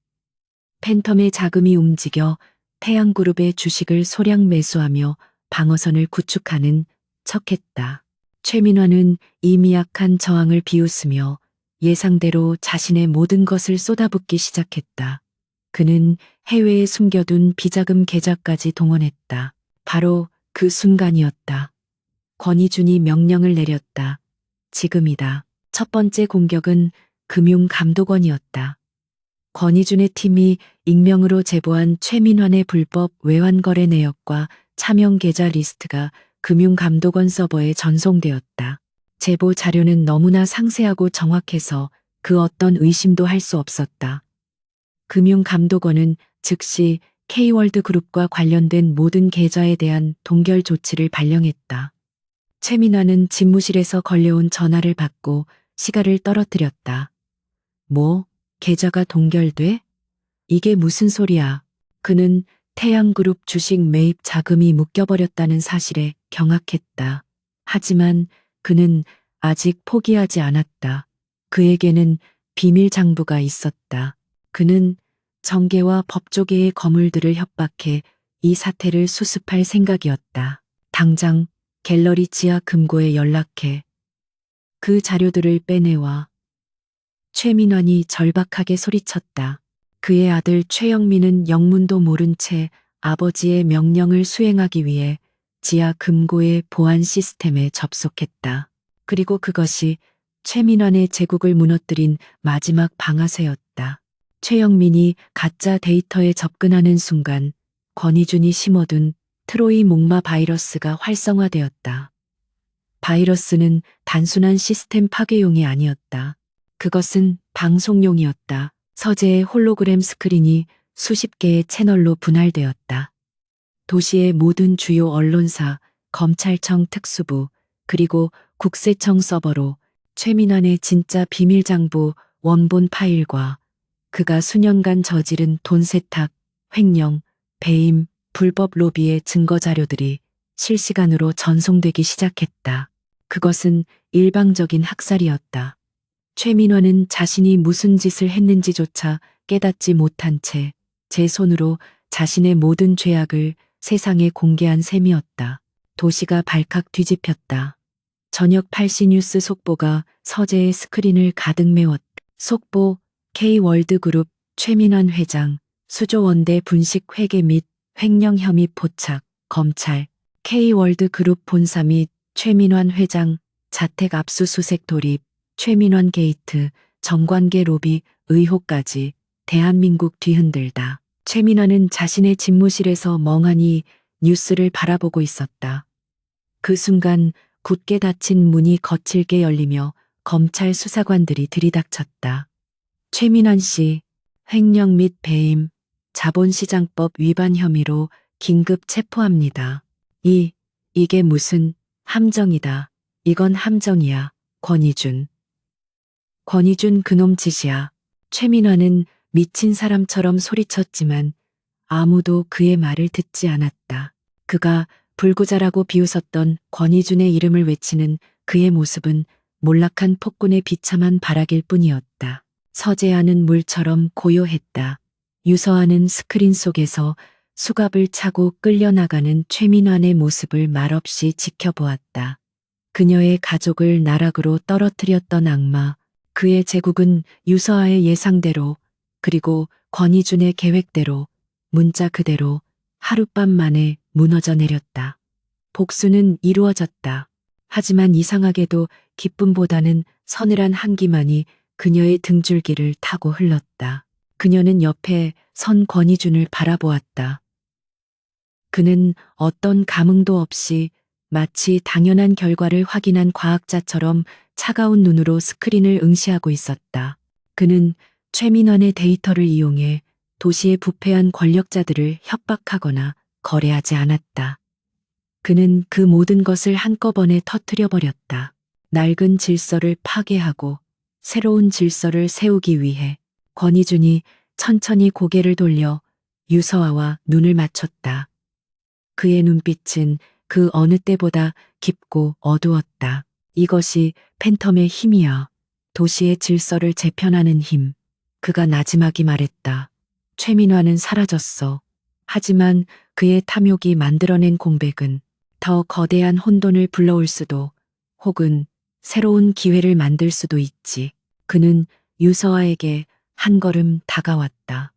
팬텀의 자금이 움직여 태양그룹의 주식을 소량 매수하며 방어선을 구축하는 척했다. 최민화는 이 미약한 저항을 비웃으며 예상대로 자신의 모든 것을 쏟아붓기 시작했다. 그는 해외에 숨겨둔 비자금 계좌까지 동원했다. 바로 그 순간이었다. 권희준이 명령을 내렸다. 지금이다. 첫 번째 공격은 금융감독원이었다. 권희준의 팀이 익명으로 제보한 최민환의 불법 외환거래 내역과 차명 계좌 리스트가 금융감독원 서버에 전송되었다. 제보 자료는 너무나 상세하고 정확해서 그 어떤 의심도 할 수 없었다. 금융감독원은 즉시 K월드그룹과 관련된 모든 계좌에 대한 동결 조치를 발령했다. 최민환은 집무실에서 걸려온 전화를 받고 시가를 떨어뜨렸다. 뭐, 계좌가 동결돼? 이게 무슨 소리야? 그는 태양그룹 주식 매입 자금이 묶여버렸다는 사실에 경악했다. 하지만 그는 아직 포기하지 않았다. 그에게는 비밀 장부가 있었다. 그는 정계와 법조계의 거물들을 협박해 이 사태를 수습할 생각이었다. 당장 갤러리 지하 금고에 연락해 그 자료들을 빼내와. 최민환이 절박하게 소리쳤다. 그의 아들 최영민은 영문도 모른 채 아버지의 명령을 수행하기 위해 지하 금고의 보안 시스템에 접속했다. 그리고 그것이 최민환의 제국을 무너뜨린 마지막 방아쇠였다. 최영민이 가짜 데이터에 접근하는 순간 권희준이 심어둔 트로이 목마 바이러스가 활성화되었다. 바이러스는 단순한 시스템 파괴용이 아니었다. 그것은 방송용이었다. 서재의 홀로그램 스크린이 수십 개의 채널로 분할되었다. 도시의 모든 주요 언론사, 검찰청 특수부, 그리고 국세청 서버로 최민환의 진짜 비밀장부 원본 파일과 그가 수년간 저지른 돈 세탁, 횡령, 배임, 불법 로비의 증거 자료들이 실시간으로 전송되기 시작했다. 그것은 일방적인 학살이었다. 최민환은 자신이 무슨 짓을 했는지조차 깨닫지 못한 채 제 손으로 자신의 모든 죄악을 세상에 공개한 셈이었다. 도시가 발칵 뒤집혔다. 저녁 8시 뉴스 속보가 서재의 스크린을 가득 메웠다. 속보 K월드그룹 최민환 회장 수조 원대 분식 회계 및 횡령 혐의 포착 검찰 K월드그룹 본사 및 최민환 회장 자택 압수수색 돌입 최민환 게이트 정관계 로비 의혹까지 대한민국 뒤흔들다. 최민환은 자신의 집무실에서 멍하니 뉴스를 바라보고 있었다. 그 순간 굳게 닫힌 문이 거칠게 열리며 검찰 수사관들이 들이닥쳤다. 최민환 씨, 횡령 및 배임, 자본시장법 위반 혐의로 긴급 체포합니다. 이게 무슨 함정이다. 이건 함정이야. 권희준 그놈 짓이야. 최민환은 미친 사람처럼 소리쳤지만 아무도 그의 말을 듣지 않았다. 그가 불구자라고 비웃었던 권희준의 이름을 외치는 그의 모습은 몰락한 폭군의 비참한 발악일 뿐이었다. 서재하는 물처럼 고요했다. 유서하는 스크린 속에서 수갑을 차고 끌려나가는 최민환의 모습을 말없이 지켜보았다. 그녀의 가족을 나락으로 떨어뜨렸던 악마, 그의 제국은 유서아의 예상대로 그리고 권희준의 계획대로 문자 그대로 하룻밤 만에 무너져 내렸다. 복수는 이루어졌다. 하지만 이상하게도 기쁨보다는 서늘한 한기만이 그녀의 등줄기를 타고 흘렀다. 그녀는 옆에 선 권희준을 바라보았다. 그는 어떤 감흥도 없이 마치 당연한 결과를 확인한 과학자처럼 차가운 눈으로 스크린을 응시하고 있었다. 그는 최민환의 데이터를 이용해 도시의 부패한 권력자들을 협박하거나 거래하지 않았다. 그는 그 모든 것을 한꺼번에 터뜨려 버렸다. 낡은 질서를 파괴하고 새로운 질서를 세우기 위해 권희준이 천천히 고개를 돌려 유서아와 눈을 맞췄다. 그의 눈빛은 그 어느 때보다 깊고 어두웠다. 이것이 팬텀의 힘이야. 도시의 질서를 재편하는 힘. 그가 나지막이 말했다. 최민화는 사라졌어. 하지만 그의 탐욕이 만들어낸 공백은 더 거대한 혼돈을 불러올 수도 혹은 새로운 기회를 만들 수도 있지. 그는 유서아에게 한 걸음 다가왔다.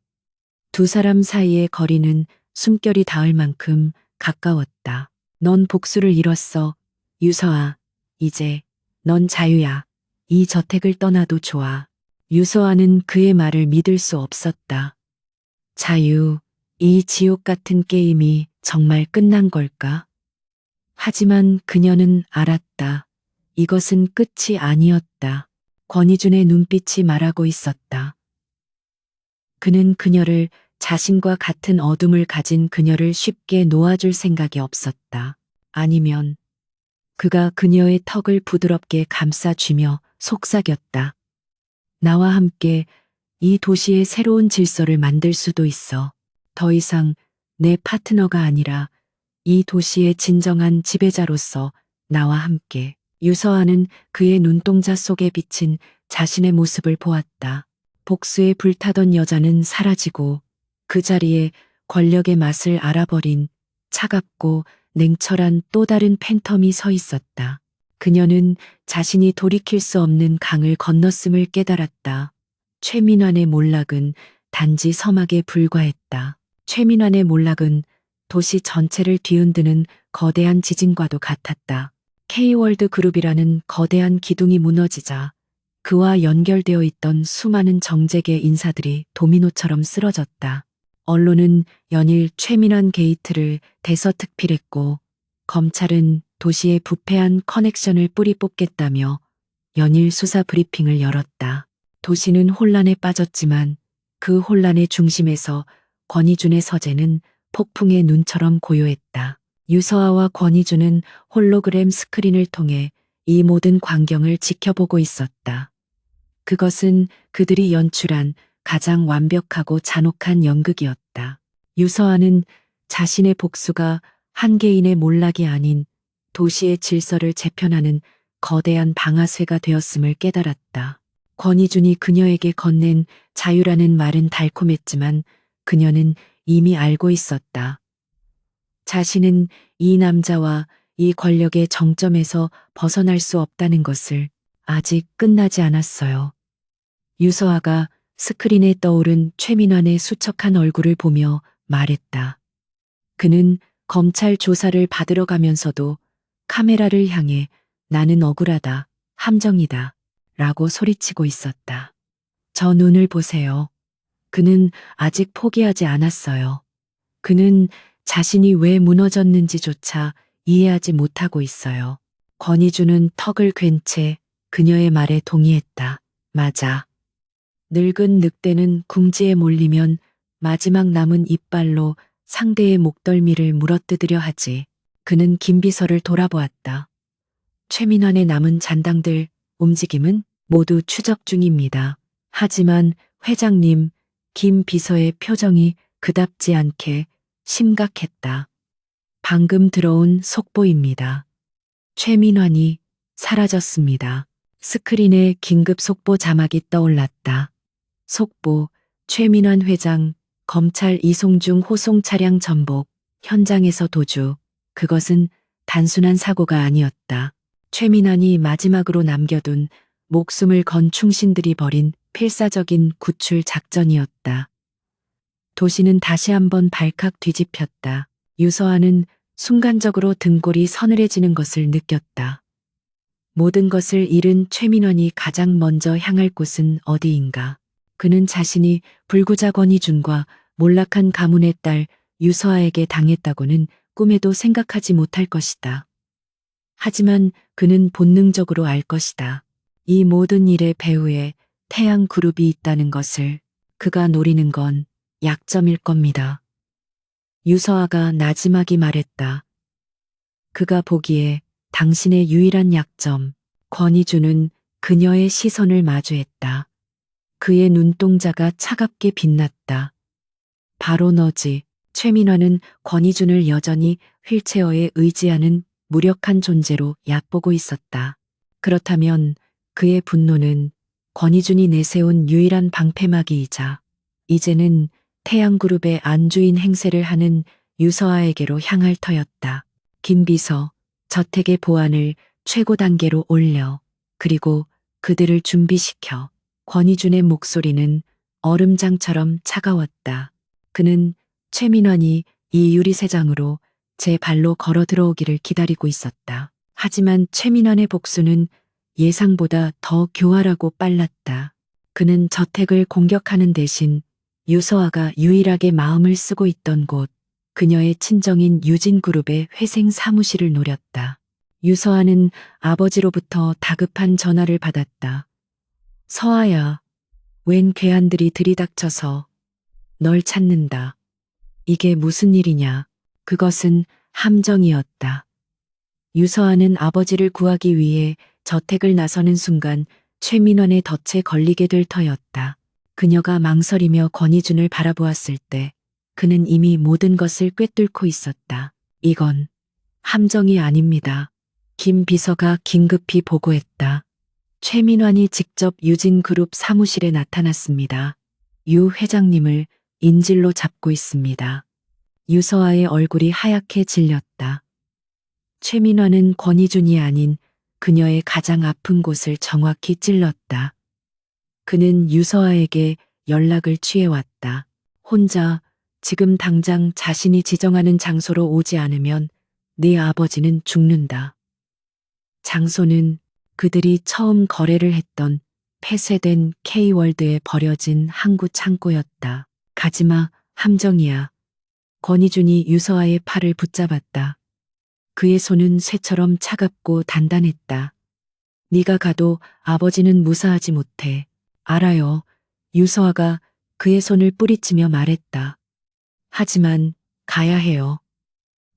두 사람 사이의 거리는 숨결이 닿을 만큼 가까웠다. 넌 복수를 이뤘어. 유서아, 이제 넌 자유야. 이 저택을 떠나도 좋아. 유서아는 그의 말을 믿을 수 없었다. 자유, 이 지옥 같은 게임이 정말 끝난 걸까? 하지만 그녀는 알았다. 이것은 끝이 아니었다. 권희준의 눈빛이 말하고 있었다. 그는 그녀를 자신과 같은 어둠을 가진 그녀를 쉽게 놓아줄 생각이 없었다. 아니면 그가 그녀의 턱을 부드럽게 감싸쥐며 속삭였다. 나와 함께 이 도시의 새로운 질서를 만들 수도 있어. 더 이상 내 파트너가 아니라 이 도시의 진정한 지배자로서 나와 함께. 유서아는 그의 눈동자 속에 비친 자신의 모습을 보았다. 복수에 불타던 여자는 사라지고 그 자리에 권력의 맛을 알아버린 차갑고 냉철한 또 다른 팬텀이 서 있었다. 그녀는 자신이 돌이킬 수 없는 강을 건넜음을 깨달았다. 최민환의 몰락은 단지 서막에 불과했다. 최민환의 몰락은 도시 전체를 뒤흔드는 거대한 지진과도 같았다. K월드 그룹이라는 거대한 기둥이 무너지자 그와 연결되어 있던 수많은 정재계 인사들이 도미노처럼 쓰러졌다. 언론은 연일 최민환 게이트를 대서특필했고 검찰은 도시의 부패한 커넥션을 뿌리 뽑겠다며 연일 수사 브리핑을 열었다. 도시는 혼란에 빠졌지만 그 혼란의 중심에서 권희준의 서재는 폭풍의 눈처럼 고요했다. 유서아와 권희준은 홀로그램 스크린을 통해 이 모든 광경을 지켜보고 있었다. 그것은 그들이 연출한 가장 완벽하고 잔혹한 연극이었다. 유서아는 자신의 복수가 한 개인의 몰락이 아닌 도시의 질서를 재편하는 거대한 방아쇠가 되었음을 깨달았다. 권희준이 그녀에게 건넨 자유라는 말은 달콤했지만 그녀는 이미 알고 있었다. 자신은 이 남자와 이 권력의 정점에서 벗어날 수 없다는 것을. 아직 끝나지 않았어요. 유서아가 스크린에 떠오른 최민환의 수척한 얼굴을 보며 말했다. 그는 검찰 조사를 받으러 가면서도 카메라를 향해 나는 억울하다, 함정이다 라고 소리치고 있었다. 저 눈을 보세요. 그는 아직 포기하지 않았어요. 그는 자신이 왜 무너졌는지조차 이해하지 못하고 있어요. 권희준은 턱을 괜 채 그녀의 말에 동의했다. 맞아. 늙은 늑대는 궁지에 몰리면 마지막 남은 이빨로 상대의 목덜미를 물어뜯으려 하지. 그는 김비서를 돌아보았다. 최민환의 남은 잔당들 움직임은 모두 추적 중입니다. 하지만 회장님, 김 비서의 표정이 그답지 않게 심각했다. 방금 들어온 속보입니다. 최민환이 사라졌습니다. 스크린에 긴급 속보 자막이 떠올랐다. 속보, 최민환 회장, 검찰 이송 중 호송 차량 전복, 현장에서 도주. 그것은 단순한 사고가 아니었다. 최민환이 마지막으로 남겨둔 목숨을 건 충신들이 벌인 필사적인 구출 작전이었다. 도시는 다시 한번 발칵 뒤집혔다. 유서아는 순간적으로 등골이 서늘해지는 것을 느꼈다. 모든 것을 잃은 최민원이 가장 먼저 향할 곳은 어디인가. 그는 자신이 불구자 권희준과 몰락한 가문의 딸 유서아에게 당했다고는 꿈에도 생각하지 못할 것이다. 하지만 그는 본능적으로 알 것이다. 이 모든 일의 배후에 태양그룹이 있다는 것을. 그가 노리는 건 약점일 겁니다. 유서아가 나지막이 말했다. 그가 보기에 당신의 유일한 약점. 권희준은 그녀의 시선을 마주했다. 그의 눈동자가 차갑게 빛났다. 바로 너지. 최민화는 권희준을 여전히 휠체어에 의지하는 무력한 존재로 얕보고 있었다. 그렇다면 그의 분노는 권희준이 내세운 유일한 방패막이이자 이제는 태양그룹의 안주인 행세를 하는 유서아에게로 향할 터였다. 김비서, 저택의 보안을 최고 단계로 올려 그리고 그들을 준비시켜. 권희준의 목소리는 얼음장처럼 차가웠다. 그는 최민환이 이 유리세장으로 제 발로 걸어 들어오기를 기다리고 있었다. 하지만 최민환의 복수는 예상보다 더 교활하고 빨랐다. 그는 저택을 공격하는 대신 유서아가 유일하게 마음을 쓰고 있던 곳, 그녀의 친정인 유진그룹의 회생 사무실을 노렸다. 유서아는 아버지로부터 다급한 전화를 받았다. 서아야, 웬 괴한들이 들이닥쳐서 널 찾는다. 이게 무슨 일이냐? 그것은 함정이었다. 유서아는 아버지를 구하기 위해 저택을 나서는 순간 최민환의 덫에 걸리게 될 터였다. 그녀가 망설이며 권희준을 바라보았을 때 그는 이미 모든 것을 꿰뚫고 있었다. 이건 함정이 아닙니다. 김 비서가 긴급히 보고했다. 최민환이 직접 유진그룹 사무실에 나타났습니다. 유 회장님을 인질로 잡고 있습니다. 유서아의 얼굴이 하얗게 질렸다. 최민환은 권희준이 아닌 그녀의 가장 아픈 곳을 정확히 찔렀다. 그는 유서아에게 연락을 취해왔다. 혼자 지금 당장 자신이 지정하는 장소로 오지 않으면 네 아버지는 죽는다. 장소는 그들이 처음 거래를 했던 폐쇄된 K월드에 버려진 항구 창고였다. 가지마, 함정이야. 권희준이 유서아의 팔을 붙잡았다. 그의 손은 쇠처럼 차갑고 단단했다. 네가 가도 아버지는 무사하지 못해. 알아요. 유서아가 그의 손을 뿌리치며 말했다. 하지만 가야 해요.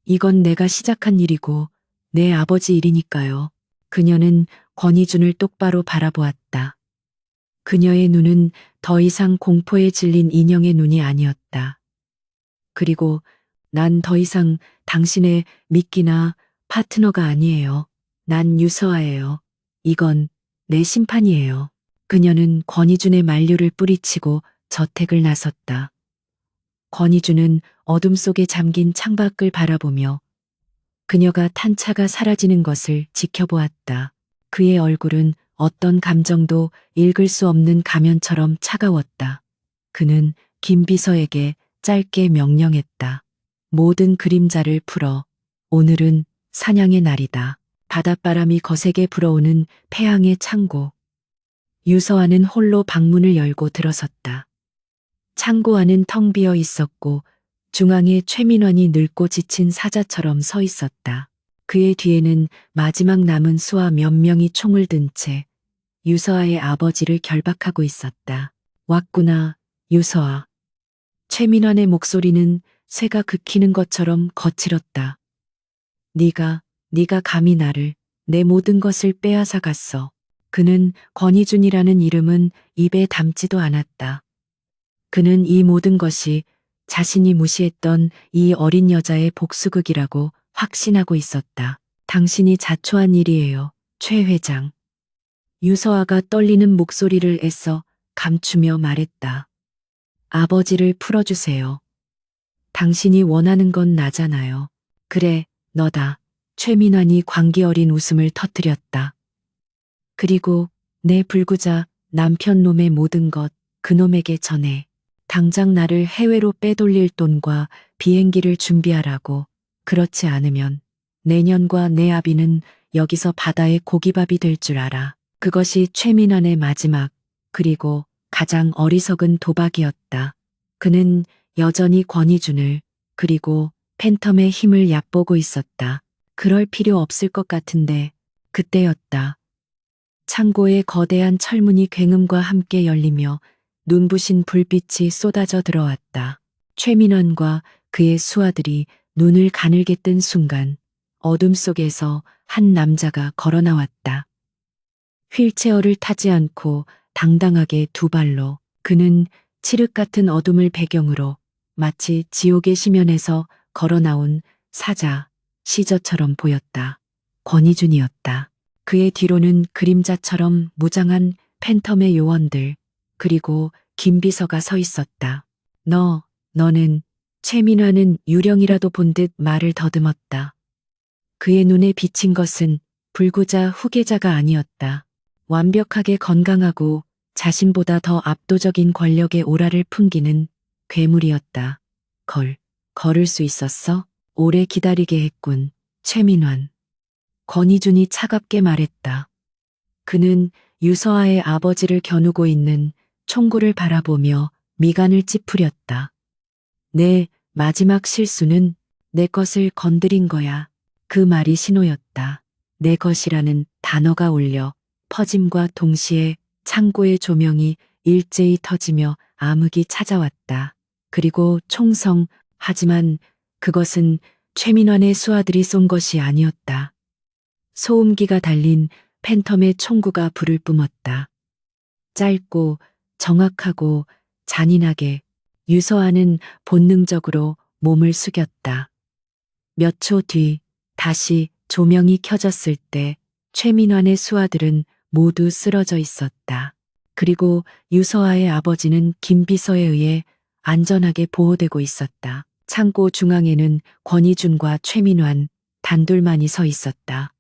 이건 내가 시작한 일이고 내 아버지 일이니까요. 그녀는 권희준을 똑바로 바라보았다. 그녀의 눈은 더 이상 공포에 질린 인형의 눈이 아니었다. 그리고 난 더 이상 당신의 미끼나 파트너가 아니에요. 난 유서아예요. 이건 내 심판이에요. 그녀는 권희준의 만류를 뿌리치고 저택을 나섰다. 권희준은 어둠 속에 잠긴 창밖을 바라보며 그녀가 탄 차가 사라지는 것을 지켜보았다. 그의 얼굴은 어떤 감정도 읽을 수 없는 가면처럼 차가웠다. 그는 김 비서에게 짧게 명령했다. 모든 그림자를 풀어. 오늘은 사냥의 날이다. 바닷바람이 거세게 불어오는 폐항의 창고. 유서아는 홀로 방문을 열고 들어섰다. 창고 안은 텅 비어 있었고 중앙에 최민환이 늙고 지친 사자처럼 서 있었다. 그의 뒤에는 마지막 남은 수하 몇 명이 총을 든 채 유서아의 아버지를 결박하고 있었다. 왔구나, 유서아. 최민환의 목소리는 쇠가 긁히는 것처럼 거칠었다. 네가 감히 나를, 내 모든 것을 빼앗아 갔어. 그는 권희준이라는 이름은 입에 담지도 않았다. 그는 이 모든 것이 자신이 무시했던 이 어린 여자의 복수극이라고 확신하고 있었다. 당신이 자초한 일이에요, 최 회장. 유서아가 떨리는 목소리를 애써 감추며 말했다. 아버지를 풀어주세요. 당신이 원하는 건 나잖아요. 그래, 너다. 최민환이 광기 어린 웃음을 터뜨렸다. 그리고 내 불구자 남편 놈의 모든 것 그놈에게 전해. 당장 나를 해외로 빼돌릴 돈과 비행기를 준비하라고. 그렇지 않으면 내년과 내 아비는 여기서 바다의 고기밥이 될 줄 알아. 그것이 최민환의 마지막, 그리고 가장 어리석은 도박이었다. 그는 여전히 권희준을, 그리고 팬텀의 힘을 얕보고 있었다. 그럴 필요 없을 것 같은데, 그때였다. 창고에 거대한 철문이 굉음과 함께 열리며 눈부신 불빛이 쏟아져 들어왔다. 최민환과 그의 수하들이 눈을 가늘게 뜬 순간 어둠 속에서 한 남자가 걸어 나왔다. 휠체어를 타지 않고 당당하게 두 발로 그는 칠흑 같은 어둠을 배경으로 마치 지옥의 심연에서 걸어 나온 사자, 시저처럼 보였다. 권희준이었다. 그의 뒤로는 그림자처럼 무장한 팬텀의 요원들, 그리고 김비서가 서 있었다. 너는, 최민화는 유령이라도 본 듯 말을 더듬었다. 그의 눈에 비친 것은 불구자 후계자가 아니었다. 완벽하게 건강하고 자신보다 더 압도적인 권력의 오라를 풍기는 괴물이었다. 걸을 수 있었어? 오래 기다리게 했군, 최민환. 권희준이 차갑게 말했다. 그는 유서아의 아버지를 겨누고 있는 총구를 바라보며 미간을 찌푸렸다. 내 마지막 실수는 내 것을 건드린 거야. 그 말이 신호였다. 내 것이라는 단어가 울려 퍼짐과 동시에 창고의 조명이 일제히 터지며 암흑이 찾아왔다. 그리고 총성, 하지만 그것은 최민환의 수하들이 쏜 것이 아니었다. 소음기가 달린 팬텀의 총구가 불을 뿜었다. 짧고 정확하고 잔인하게 유서아는 본능적으로 몸을 숙였다. 몇 초 뒤 다시 조명이 켜졌을 때 최민환의 수하들은 모두 쓰러져 있었다. 그리고 유서아의 아버지는 김비서에 의해 안전하게 보호되고 있었다. 창고 중앙에는 권희준과 최민환 단둘만이 서 있었다.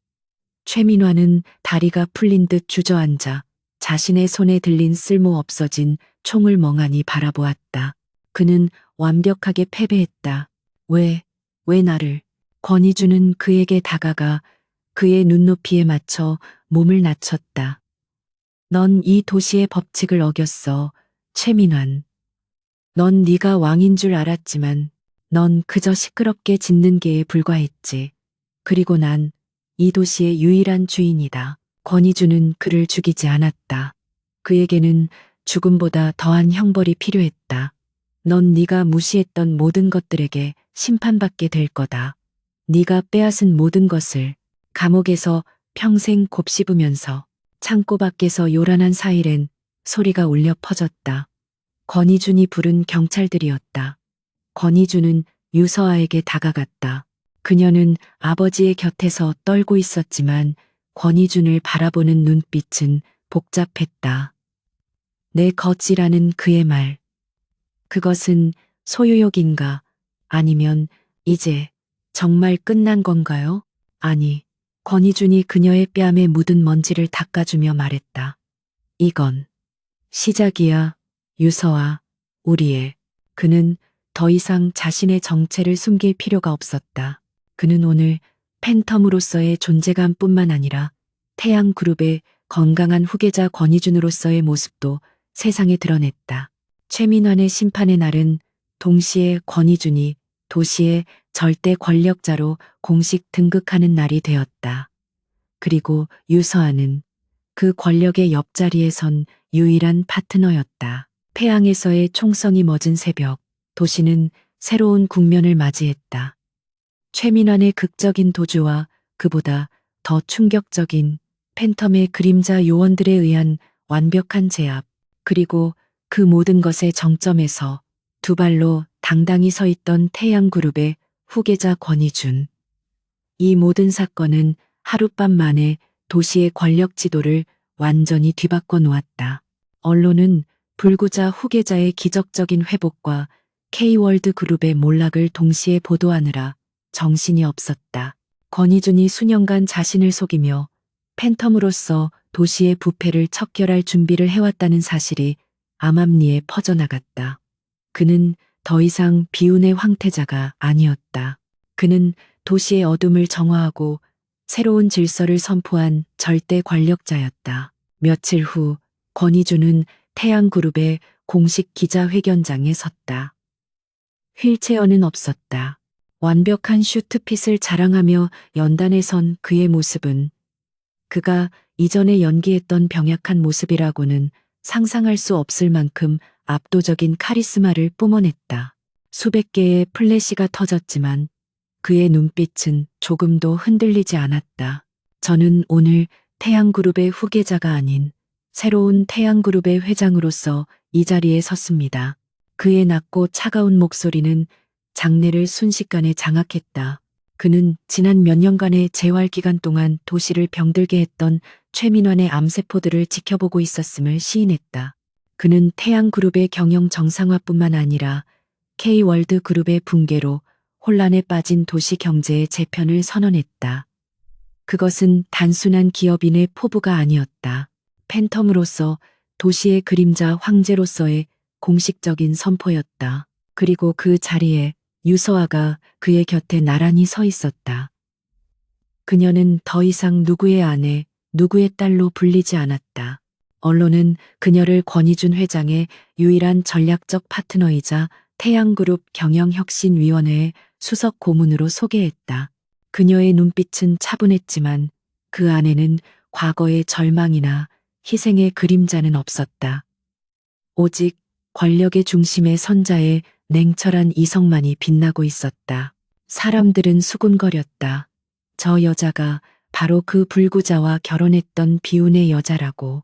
최민환은 다리가 풀린 듯 주저앉아 자신의 손에 들린 쓸모없어진 총을 멍하니 바라보았다. 그는 완벽하게 패배했다. 왜 나를? 권희준은 그에게 다가가 그의 눈높이에 맞춰 몸을 낮췄다. 넌 이 도시의 법칙을 어겼어, 최민환. 넌 네가 왕인 줄 알았지만 넌 그저 시끄럽게 짖는 개에 불과했지. 그리고 난 이 도시의 유일한 주인이다. 권희준은 그를 죽이지 않았다. 그에게는 죽음보다 더한 형벌이 필요했다. 넌 네가 무시했던 모든 것들에게 심판받게 될 거다. 네가 빼앗은 모든 것을 감옥에서 평생 곱씹으면서 창고 밖에서 요란한 사이렌 소리가 울려 퍼졌다. 권희준이 부른 경찰들이었다. 권희준은 유서아에게 다가갔다. 그녀는 아버지의 곁에서 떨고 있었지만 권희준을 바라보는 눈빛은 복잡했다. 내 것이라는 그의 말. 그것은 소유욕인가? 아니면 이제 정말 끝난 건가요? 아니, 권희준이 그녀의 뺨에 묻은 먼지를 닦아주며 말했다. 이건 시작이야, 유서아, 우리의. 그는 더 이상 자신의 정체를 숨길 필요가 없었다. 그는 오늘 팬텀으로서의 존재감뿐만 아니라 태양그룹의 건강한 후계자 권희준으로서의 모습도 세상에 드러냈다. 최민환의 심판의 날은 동시에 권희준이 도시의 절대 권력자로 공식 등극하는 날이 되었다. 그리고 유서아는 그 권력의 옆자리에 선 유일한 파트너였다. 패양에서의 총성이 멎은 새벽, 도시는 새로운 국면을 맞이했다. 최민환의 극적인 도주와 그보다 더 충격적인 팬텀의 그림자 요원들에 의한 완벽한 제압, 그리고 그 모든 것의 정점에서 두 발로 당당히 서 있던 태양그룹의 후계자 권희준. 이 모든 사건은 하룻밤 만에 도시의 권력 지도를 완전히 뒤바꿔 놓았다. 언론은 불구자 후계자의 기적적인 회복과 K월드 그룹의 몰락을 동시에 보도하느라 정신이 없었다. 권희준이 수년간 자신을 속이며 팬텀으로서 도시의 부패를 척결할 준비를 해왔다는 사실이 암암리에 퍼져나갔다. 그는 더 이상 비운의 황태자가 아니었다. 그는 도시의 어둠을 정화하고 새로운 질서를 선포한 절대 권력자였다. 며칠 후 권희주는 태양그룹의 공식 기자회견장에 섰다. 휠체어는 없었다. 완벽한 슈트핏을 자랑하며 연단에 선 그의 모습은 그가 이전에 연기했던 병약한 모습이라고는 상상할 수 없을 만큼 압도적인 카리스마를 뿜어냈다. 수백 개의 플래시가 터졌지만 그의 눈빛은 조금도 흔들리지 않았다. 저는 오늘 태양그룹의 후계자가 아닌 새로운 태양그룹의 회장으로서 이 자리에 섰습니다. 그의 낮고 차가운 목소리는 장내를 순식간에 장악했다. 그는 지난 몇 년간의 재활 기간 동안 도시를 병들게 했던 최민환의 암세포들을 지켜보고 있었음을 시인했다. 그는 태양그룹의 경영 정상화뿐만 아니라 K월드그룹의 붕괴로 혼란에 빠진 도시 경제의 재편을 선언했다. 그것은 단순한 기업인의 포부가 아니었다. 팬텀으로서 도시의 그림자 황제로서의 공식적인 선포였다. 그리고 그 자리에 유서아가 그의 곁에 나란히 서 있었다. 그녀는 더 이상 누구의 아내, 누구의 딸로 불리지 않았다. 언론은 그녀를 권희준 회장의 유일한 전략적 파트너이자 태양그룹 경영혁신위원회의 수석 고문으로 소개했다. 그녀의 눈빛은 차분했지만 그 안에는 과거의 절망이나 희생의 그림자는 없었다. 오직 권력의 중심에 선 자의 냉철한 이성만이 빛나고 있었다. 사람들은 수군거렸다. 저 여자가 바로 그 불구자와 결혼했던 비운의 여자라고.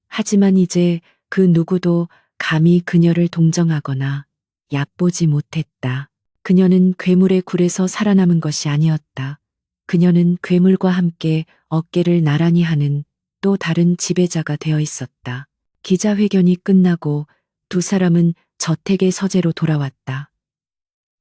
하지만 이제 그 누구도 감히 그녀를 동정하거나 얕보지 못했다. 그녀는 괴물의 굴에서 살아남은 것이 아니었다. 그녀는 괴물과 함께 어깨를 나란히 하는 또 다른 지배자가 되어 있었다. 기자회견이 끝나고 두 사람은 저택의 서재로 돌아왔다.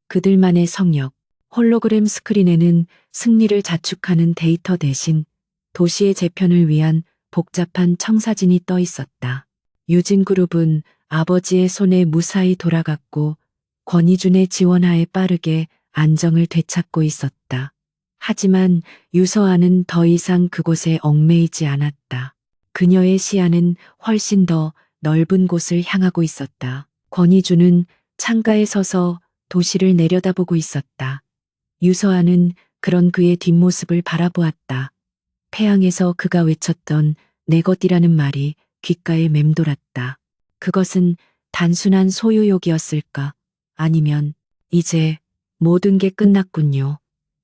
그들만의 성역, 홀로그램 스크린에는 승리를 자축하는 데이터 대신 도시의 재편을 위한 복잡한 청사진이 떠 있었다. 유진그룹은 아버지의 손에 무사히 돌아갔고 권희준의 지원하에 빠르게 안정을 되찾고 있었다. 하지만 유서아는 더 이상 그곳에 얽매이지 않았다. 그녀의 시야는 훨씬 더 넓은 곳을 향하고 있었다. 권희준은 창가에 서서 도시를 내려다보고 있었다. 유서아는 그런 그의 뒷모습을 바라보았다. 태양에서 그가 외쳤던 내 것이라는 말이 귓가에 맴돌았다. 그것은 단순한 소유욕이었을까? 아니면 이제 모든 게 끝났군요.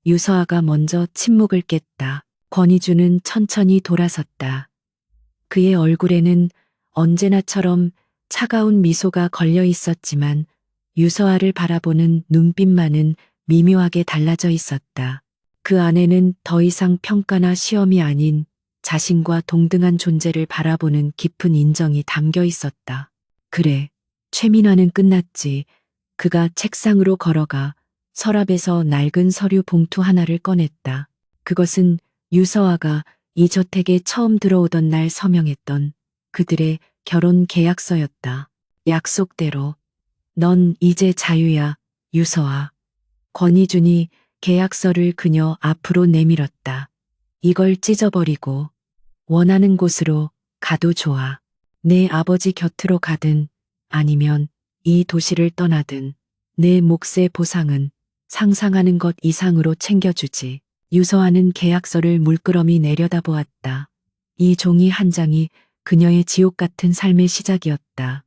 유서아가 먼저 침묵을 깼다. 권희준은 천천히 돌아섰다. 그의 얼굴에는 언제나처럼 차가운 미소가 걸려 있었지만 유서아를 바라보는 눈빛만은 미묘하게 달라져 있었다. 그 안에는 더 이상 평가나 시험이 아닌 자신과 동등한 존재를 바라보는 깊은 인정이 담겨 있었다. 그래, 최민화는 끝났지. 그가 책상으로 걸어가 서랍에서 낡은 서류 봉투 하나를 꺼냈다. 그것은 유서아가 이 저택에 처음 들어오던 날 서명했던 그들의 결혼 계약서였다. 약속대로 넌 이제 자유야, 유서아. 권희준이 계약서를 그녀 앞으로 내밀었다. 이걸 찢어버리고 원하는 곳으로 가도 좋아. 내 아버지 곁으로 가든 아니면 이 도시를 떠나든 내 몫의 보상은 상상하는 것 이상으로 챙겨주지. 유서아는 계약서를 물끄러미 내려다보았다. 이 종이 한 장이 그녀의 지옥 같은 삶의 시작이었다.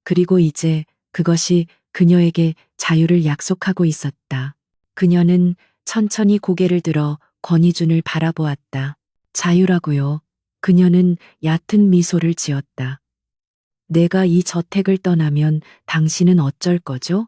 그리고 이제 그것이 그녀에게 자유를 약속하고 있었다. 그녀는 천천히 고개를 들어 권희준을 바라보았다. 자유라고요. 그녀는 얕은 미소를 지었다. 내가 이 저택을 떠나면 당신은 어쩔 거죠?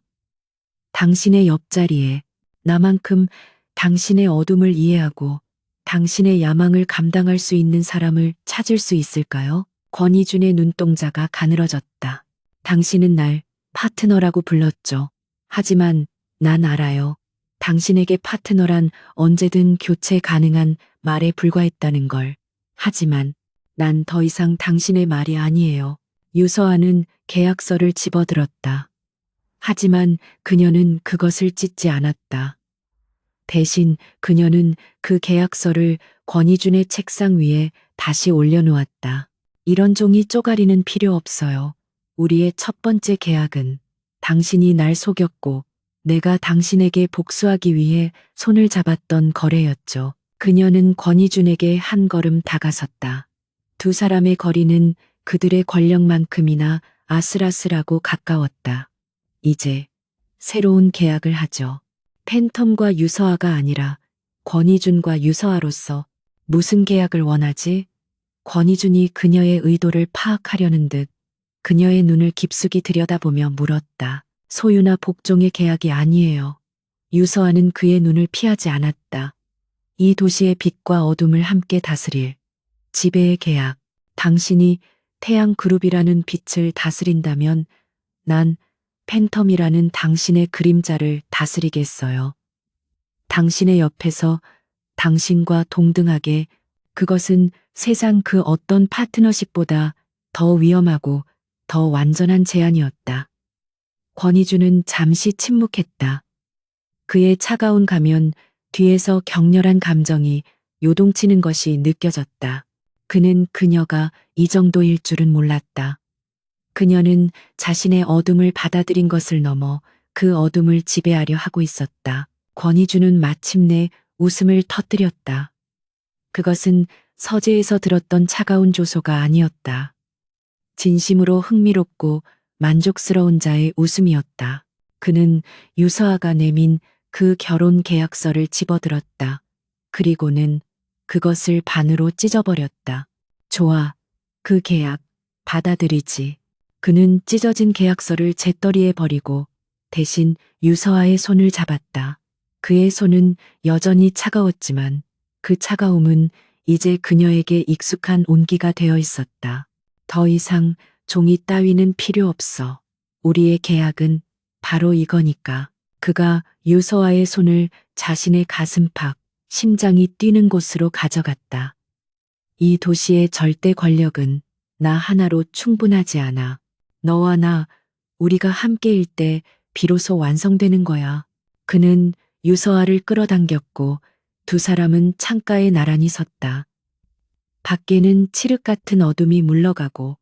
당신의 옆자리에 나만큼 당신의 어둠을 이해하고 당신의 야망을 감당할 수 있는 사람을 찾을 수 있을까요? 권희준의 눈동자가 가늘어졌다. 당신은 날 파트너라고 불렀죠. 하지만 난 알아요. 당신에게 파트너란 언제든 교체 가능한 말에 불과했다는 걸. 하지만 난 더 이상 당신의 말이 아니에요. 유서아는 계약서를 집어들었다. 하지만 그녀는 그것을 찢지 않았다. 대신 그녀는 그 계약서를 권희준의 책상 위에 다시 올려놓았다. 이런 종이 쪼가리는 필요 없어요. 우리의 첫 번째 계약은 당신이 날 속였고 내가 당신에게 복수하기 위해 손을 잡았던 거래였죠. 그녀는 권희준에게 한 걸음 다가섰다. 두 사람의 거리는 그들의 권력만큼이나 아슬아슬하고 가까웠다. 이제 새로운 계약을 하죠. 팬텀과 유서아가 아니라 권희준과 유서아로서. 무슨 계약을 원하지? 권희준이 그녀의 의도를 파악하려는 듯 그녀의 눈을 깊숙이 들여다보며 물었다. 소유나 복종의 계약이 아니에요. 유서아는 그의 눈을 피하지 않았다. 이 도시의 빛과 어둠을 함께 다스릴 지배의 계약. 당신이 태양그룹이라는 빛을 다스린다면 난 팬텀이라는 당신의 그림자를 다스리겠어요. 당신의 옆에서 당신과 동등하게. 그것은 세상 그 어떤 파트너십보다 더 위험하고 더 완전한 제안이었다. 권희준은 잠시 침묵했다. 그의 차가운 가면 뒤에서 격렬한 감정이 요동치는 것이 느껴졌다. 그는 그녀가 이 정도일 줄은 몰랐다. 그녀는 자신의 어둠을 받아들인 것을 넘어 그 어둠을 지배하려 하고 있었다. 권희준은 마침내 웃음을 터뜨렸다. 그것은 서재에서 들었던 차가운 조소가 아니었다. 진심으로 흥미롭고 만족스러운 자의 웃음이었다. 그는 유서아가 내민 그 결혼 계약서를 집어들었다. 그리고는 그것을 반으로 찢어버렸다. 좋아. 그 계약 받아들이지. 그는 찢어진 계약서를 재떨이에 버리고 대신 유서아의 손을 잡았다. 그의 손은 여전히 차가웠지만 그 차가움은 이제 그녀에게 익숙한 온기가 되어 있었다. 더 이상 종이 따위는 필요 없어. 우리의 계약은 바로 이거니까. 그가 유서아의 손을 자신의 가슴팍, 심장이 뛰는 곳으로 가져갔다. 이 도시의 절대 권력은 나 하나로 충분하지 않아. 너와 나, 우리가 함께일 때 비로소 완성되는 거야. 그는 유서아를 끌어당겼고 두 사람은 창가에 나란히 섰다. 밖에는 칠흑 같은 어둠이 물러가고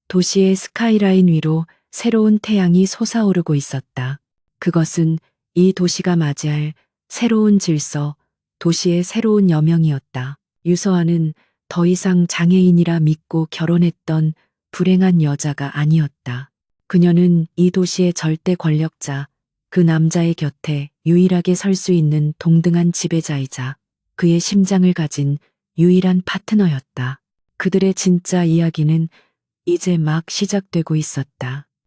도시의 스카이라인 위로 새로운 태양이 솟아오르고 있었다. 그것은 이 도시가 맞이할 새로운 질서, 도시의 새로운 여명이었다. 유서아는 더 이상 장애인이라 믿고 결혼했던 불행한 여자가 아니었다. 그녀는 이 도시의 절대 권력자, 그 남자의 곁에 유일하게 설 수 있는 동등한 지배자이자 그의 심장을 가진 유일한 파트너였다. 그들의 진짜 이야기는 이제 막 시작되고 있었다.